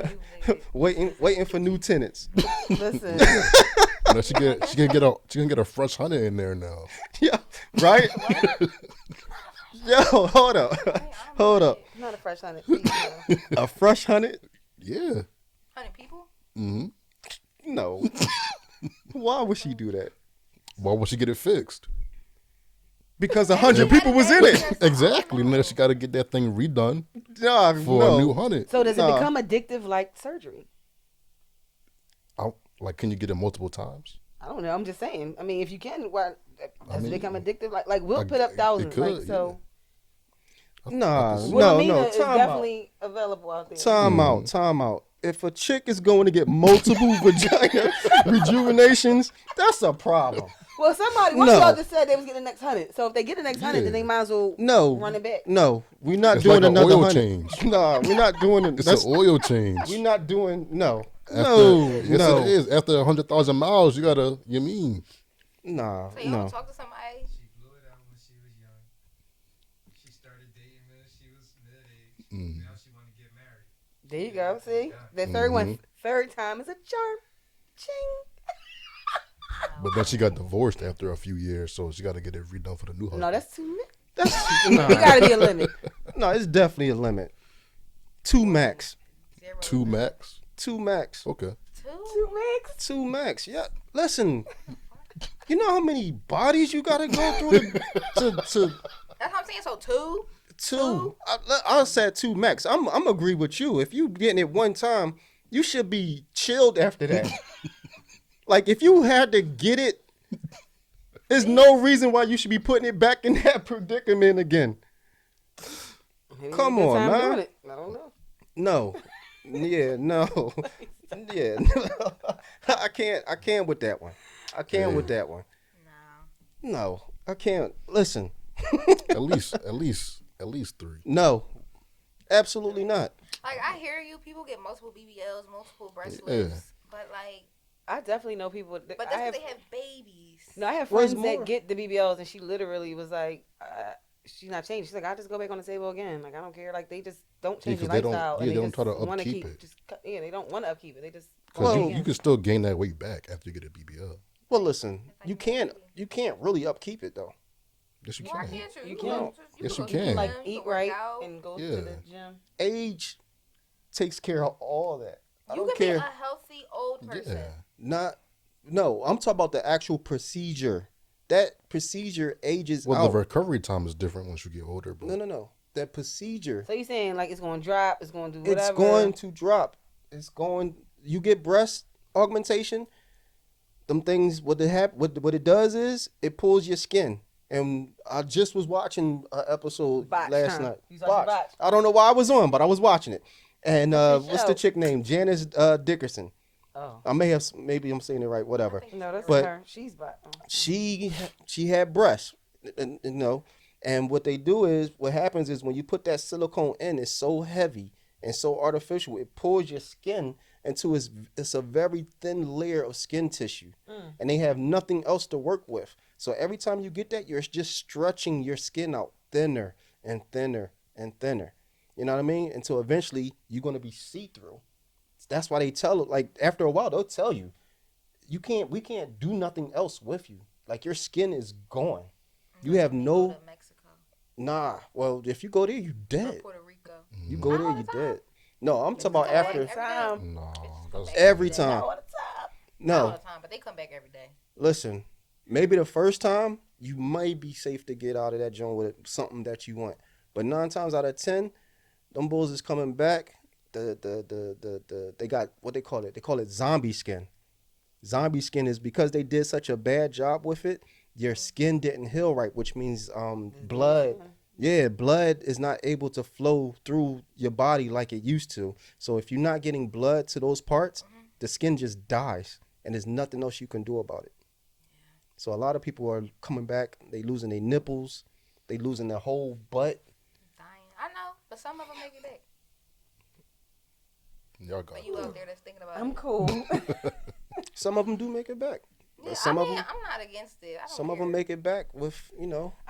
rejuvenated. waiting for new tenants. Listen, Now she can get a fresh honey in there now. Yeah. Right. Yo, hold up. Hold up. not a fresh honey. Please, no. A fresh hundred? Yeah. 100 people? Mm-hmm. No. Why would she do that? Why would she get it fixed? Because 100 people was in it. Exactly. Now she got to get that thing redone Nah, for no. a new honey. So does it Nah. become addictive like surgery? Like, can you get it multiple times? I don't know. I'm just saying. I mean, if you can, why does mean, it become addictive? Like we'll like, put up it thousands. could, Like so. Nah, Wilhelmina no. is Time out. definitely available out there. Time out. If a chick is going to get multiple vagina rejuvenations, that's a problem. Well, somebody, one No. of y'all just said they was getting the next 100. So if they get the next 100, then they might as well No. run it back. No, we're not It's doing like an another oil 100. change. Nah, we're not doing it. It's an oil change. We're not doing, no. Yes, No. it is. After 100,000 miles, you mean. Nah, So you no. don't talk to somebody? She blew it out when she was young. She started dating when she was mid-age. Now she want to get married. There you go. See? The third one, third time is a charm. Ching. But then she got divorced after a few years, so she got to get it redone for the new husband. No, that's too much. That's There gotta be a limit. no, it's definitely a limit. 2 max. 2 max. 2 max. Okay. Two mix. 2 max. Yeah. Listen, you know how many bodies you gotta go through to That's what I'm saying. So 2. 2. I said 2 max. I'm agree with you. If you getting it one time, you should be chilled after that. Like if you had to get it, there's no reason why you should be putting it back in that predicament again. Maybe Come a good on, time man. doing it. I don't know. No. Yeah, no. Yeah. I can't with that one. I can't with that one. No, I can't. Listen. At least 3. No. Absolutely not. Like I hear you, people get multiple BBLs, multiple breast Yeah. lifts, but like, I definitely know people. but that's because they have babies. No, I have Where's friends more? that get the BBLs, and she literally was like, she's not changing. She's like, I just go back on the table again. Like I don't care. Like they just don't change their 'cause they don't- lifestyle. yeah, and they don't just try to wanna upkeep keep, it. They don't want to upkeep it. They just. Because Well- you can still gain that weight back after you get a BBL. Well, listen, you can't really upkeep it though. Yes, you Why can. can't you? You can can. go- Yes, you go to the can. gym, Like you eat can work right out. and go Yeah. to the gym. Age takes care of all that. I You don't can care. be a healthy old person. Yeah. No, I'm talking about the actual procedure. That procedure ages Well, out. the recovery time is different once you get older. But No. That procedure, So you're saying like it's going to drop? It's going to do whatever? it's going to drop. You get breast augmentation, them things, what it does is it pulls your skin. And I just was watching an episode Botched, last huh? night. You watching Botched? I don't know why I was on, but I was watching it. And What's the what's show? the chick name? Janice Dickerson. Oh. Maybe I'm saying it right, whatever. No, that's But- her. She's bot. She had breasts, and what they do is, what happens is when you put that silicone in, it's so heavy and so artificial, it pulls your skin into it's a very thin layer of skin tissue, and they have nothing else to work with. So every time you get that, you're just stretching your skin out thinner and thinner and thinner. You know what I mean? Until eventually you're gonna be see-through. That's why they tell it. Like after a while, they'll tell you, we can't do nothing else with you. Like your skin is gone. You have Go no. to Mexico Nah, well, if you go there, you or dead. Puerto Rico. You go there, all you the time. dead. No, I'm talking about come back after. every day. no, Come that's back Every day. time. All the time. Not all No, the time, but they come back every day. listen. Maybe the first time you might be safe to get out of that joint with something that you want, but 9 times out of 10, them bulls is coming back. They got what they call it. They call it zombie skin. Zombie skin is because they did such a bad job with it. Your skin didn't heal right, which means blood. Yeah, blood is not able to flow through your body like it used to. So if you're not getting blood to those parts, the skin just dies, and there's nothing else you can do about it. So a lot of people are coming back. They losing their nipples. They losing their whole butt. Dying. I know, but some of them make it back. y'all got But you out there that's thinking about I'm it. cool. Some of them do make it back. Yeah, Some I of mean, them, I'm not against it. I don't some of care. them make it back with I'm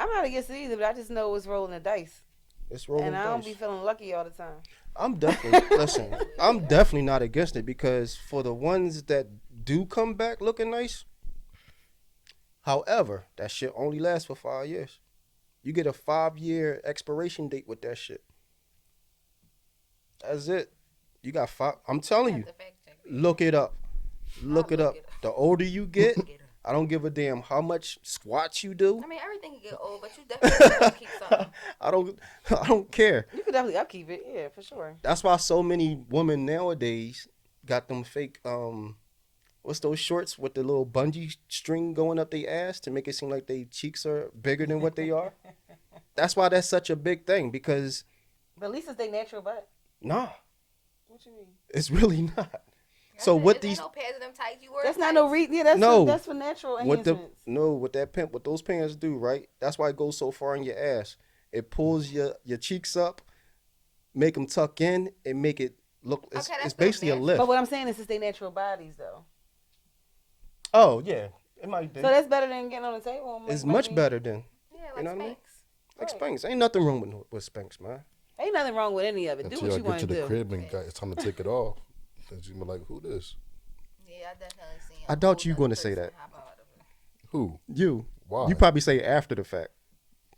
not against it either, but I just know it's rolling the dice. it's rolling And I don't dice. be feeling lucky all the time. I'm definitely listen. I'm definitely not against it because for the ones that do come back looking nice, however, that shit only lasts for 5 years. You get a 5-year expiration date with that shit. That's it. You got 5. I'm telling you, Have to fact check it. look it up. Look it up. look it up. The older you get, Get 'em. I don't give a damn how much squats you do. I mean, everything can get old, but you definitely have to keep something. I don't care. You could definitely upkeep it, yeah, for sure. That's why so many women nowadays got them fake what's those shorts with the little bungee string going up their ass to make it seem like their cheeks are bigger than what they are. That's why that's such a big thing because But at least it's their natural butt. nah, What you mean? it's really not. So That's what it. these Ain't no pads of them tights you wear. That's not tights. no reason. Yeah, that's No. that's for natural what the enhancements. what that pimp what those pants do, right? That's why it goes so far in your ass. It pulls your cheeks up, make them tuck in, and make it look. It's, Okay, that's it's basically a natural. lift. But what I'm saying is it's their natural bodies, though. Oh yeah, it might be. So that's better than getting on the table. It's much better than Yeah, like You know what I mean? Spanx. like Right. Spanx. Ain't nothing wrong with Spanx, man. Ain't nothing wrong with any of it. Do until what y'all you get want to to the do. crib and it's time to take it off. Then you be like, who this? Yeah, I definitely seen. I doubt you gonna say that. Hop out of it. Who? You. Why? You probably say after the fact.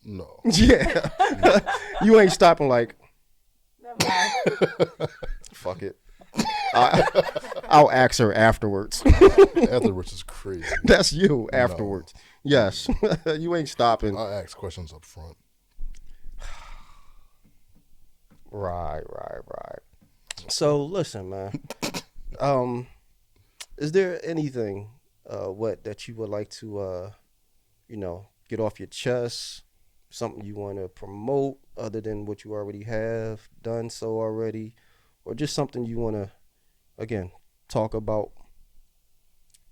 No. Yeah. You ain't stopping like, fuck it. I'll ask her afterwards. Afterwards is crazy. That's you afterwards. Yes. You ain't stopping. I ask questions up front. Right. So listen, man. Is there anything what that you would like to get off your chest? Something you want to promote other than what you already have done so already, or just something you want to again talk about?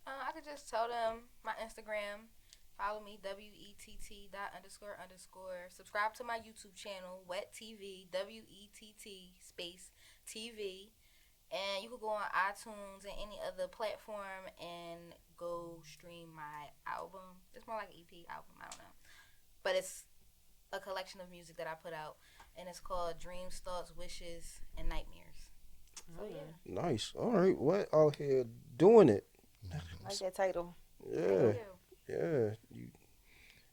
I could just tell them my Instagram. Follow me, WETT.__. Subscribe to my YouTube channel, Wett TV, WETT_TV. And you could go on iTunes and any other platform and go stream my album. It's more like an EP album, I don't know. But it's a collection of music that I put out. And it's called Dreams, Thoughts, Wishes, and Nightmares. So, yeah. Nice. All right. What out here doing it? I like that title. Yeah.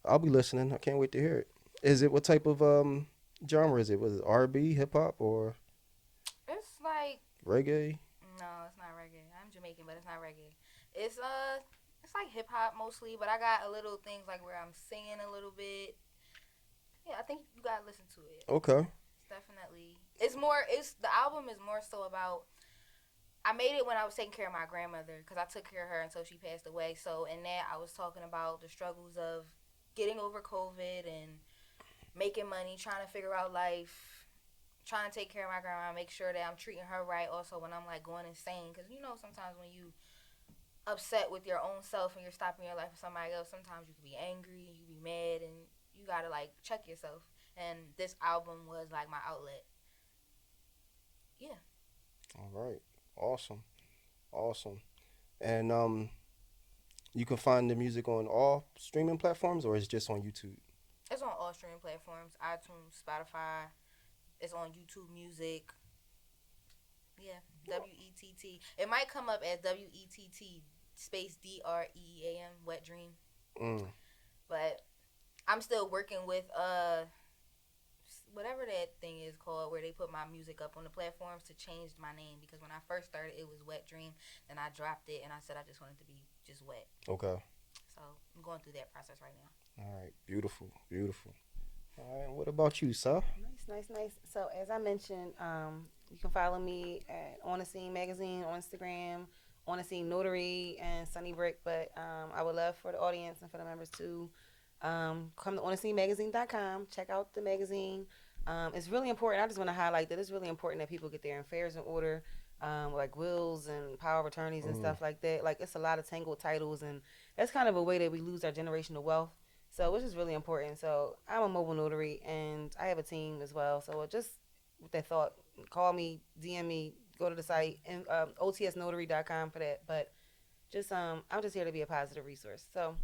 I'll be listening. I can't wait to hear it. Is it what type of genre is it? Was it R&B, hip hop, or It's like reggae? no, it's not reggae. I'm Jamaican, but it's not reggae. It's like hip hop mostly, but I got a little things like where I'm singing a little bit. Yeah, I think you gotta listen to it. Okay. It's definitely. The album is more so about. I made it when I was taking care of my grandmother because I took care of her until she passed away. So in that, I was talking about the struggles of getting over COVID and making money, trying to figure out life, trying to take care of my grandma, make sure that I'm treating her right. Also, when I'm like going insane, because sometimes when you upset with your own self and you're stopping your life for somebody else, sometimes you can be angry, you can be mad, and you gotta like check yourself. And this album was like my outlet. Yeah. All right. Awesome. And you can find the music on all streaming platforms, or it's just on YouTube? It's on all streaming platforms, iTunes, Spotify. It's on YouTube Music. Yeah, WETT. It might come up as WETT _DREAM, Wet Dream. But I'm still working with whatever that thing is called where they put my music up on the platforms to change my name, because when I first started it was Wet Dream, then I dropped it and I said I just wanted to be just Wet. Okay. So I'm going through that process right now. All right. Beautiful. All right. What about you, sir? Nice. So as I mentioned, you can follow me at On the Scene Magazine on Instagram, On the Scene Notary, and Sunny Brick. But I would love for the audience and for the members to come to onthescenemagazine.com, check out the magazine. It's really important. I just want to highlight that it's really important that people get their affairs in order, like wills and power of attorneys and stuff like that. Like, it's a lot of tangled titles, and that's kind of a way that we lose our generational wealth. So it's just really important. So I'm a mobile notary, and I have a team as well. So just with that thought, call me, DM me, go to the site, and otsnotary.com for that. But just I'm just here to be a positive resource. So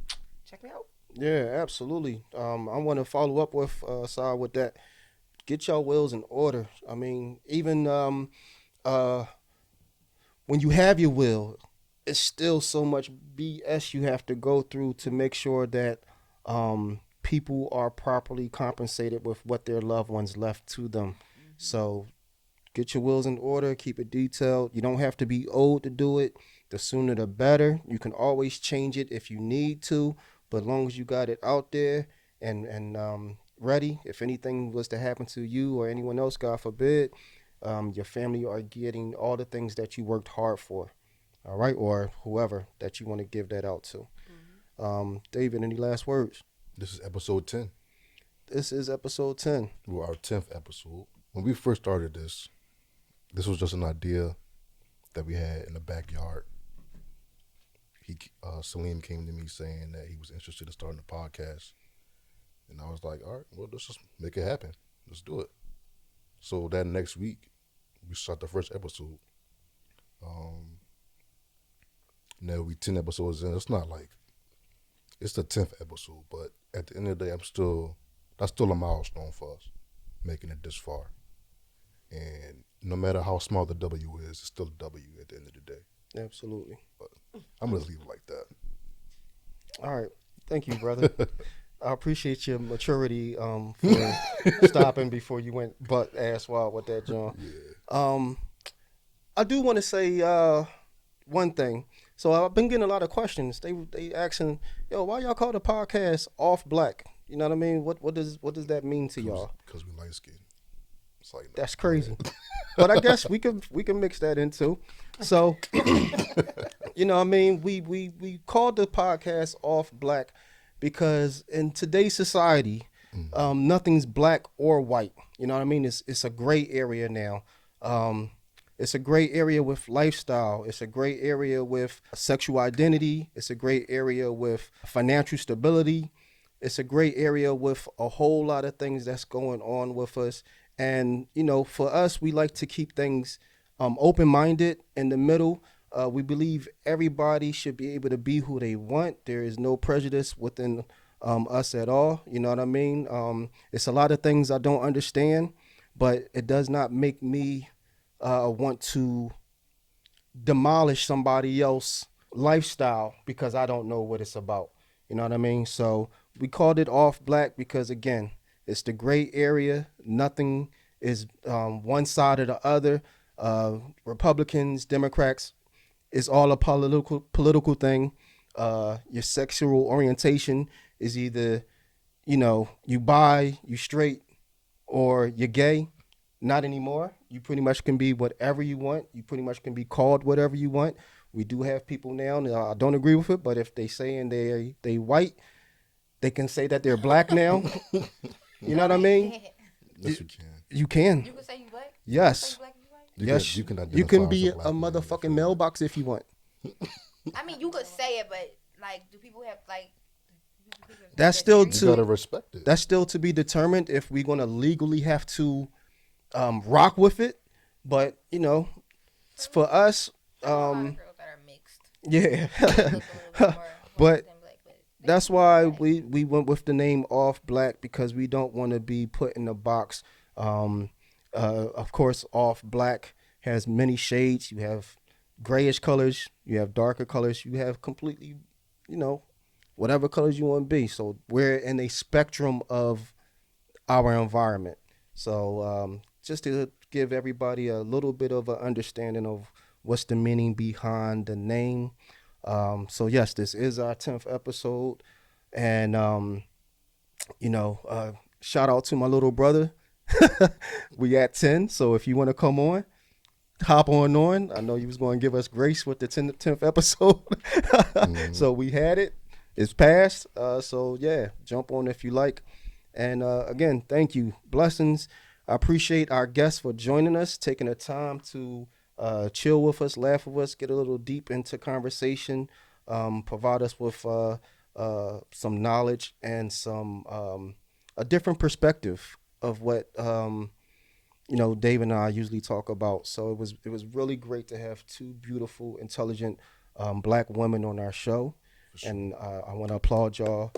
check me out. Yeah, absolutely. I want to follow up with Saad with that. Get your wills in order. I mean, even when you have your will, it's still so much BS you have to go through to make sure that people are properly compensated with what their loved ones left to them. So get your wills in order, keep it detailed. You don't have to be old to do it. The sooner the better. You can always change it if you need to, but as long as you got it out there and ready, if anything was to happen to you or anyone else, God forbid, your family are getting all the things that you worked hard for, all right, or whoever that you want to give that out to. David, any last words? This is episode 10. This is episode 10. Well, our 10th episode. When we first started this was just an idea that we had in the backyard. Saalim came to me saying that he was interested in starting a podcast. And I was like, all right, well, let's just make it happen. Let's do it. So that next week, we shot the first episode. Now we 10 episodes in. It's not like, it's the 10th episode, but at the end of the day, that's still a milestone for us, making it this far. And no matter how small the W is, it's still a W at the end of the day. Absolutely. But I'm going to leave it like that. All right. Thank you, brother. I appreciate your maturity for stopping before you went butt ass wild with that, John. Yeah. I do want to say one thing. So I've been getting a lot of questions. They asking, yo, why y'all call the podcast Off Black? You know what I mean? What does that mean to y'all? Because we light skinned. It's like, That's crazy. But I guess we can mix that in too. So you know what I mean? We called the podcast Off Black because in today's society, nothing's black or white. You know what I mean? It's a gray area now. It's a gray area with lifestyle. It's a gray area with sexual identity. It's a gray area with financial stability. It's a gray area with a whole lot of things that's going on with us. And, you know, for us, we like to keep things open-minded in the middle. We believe everybody should be able to be who they want. There is no prejudice within us at all. You know what I mean? It's a lot of things I don't understand, but it does not make me want to demolish somebody else's lifestyle because I don't know what it's about. You know what I mean? So we called it Off Black because, again, it's the gray area. Nothing is one side or the other. Republicans, Democrats, it's all a political thing. Your sexual orientation is either, you know, you bi, you straight, or you're gay. Not anymore. You pretty much can be whatever you want. You pretty much can be called whatever you want. We do have people now, I don't agree with it, but if they saying they white, they can say that they're black now. You know what I mean? Yes, you can. You can. You can say you black. Yes. You can say you black if you white? Yes. You can You can identify be as a black man if motherfucking you mailbox if you want. I mean, you could say it, but like, do people have like? That's still want. You gotta to respect it. that's still to be determined if we're gonna legally have to rock with it. But you know, it's for us. I know a lot of girls that are mixed. Yeah. Look a little bit more But white than black, but that's why we went with the name Off Black, because we don't want to be put in a box. Of course, Off Black has many shades. You have grayish colors, you have darker colors, you have completely, you know, whatever colors you want to be. So we're in a spectrum of our environment. So just to give everybody a little bit of an understanding of what's the meaning behind the name. So yes, this is our 10th episode, and you know, shout out to my little brother. We at 10, so if you want to come on, hop on. I know you was going to give us grace with the 10th episode. So we had it. It's passed. So yeah, jump on if you like. And again, thank you. Blessings. I appreciate our guests for joining us, taking the time to chill with us, laugh with us, get a little deep into conversation, provide us with some knowledge and some a different perspective of what you know, Dave and I usually talk about. So it was really great to have two beautiful, intelligent black women on our show. Sure. And I want to applaud y'all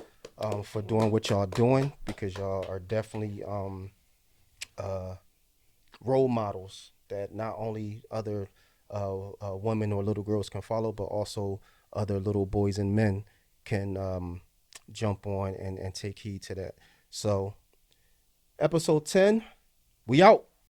for doing what y'all doing, because y'all are definitely role models that not only other women or little girls can follow, but also other little boys and men can jump on and take heed to that. So episode 10, we out.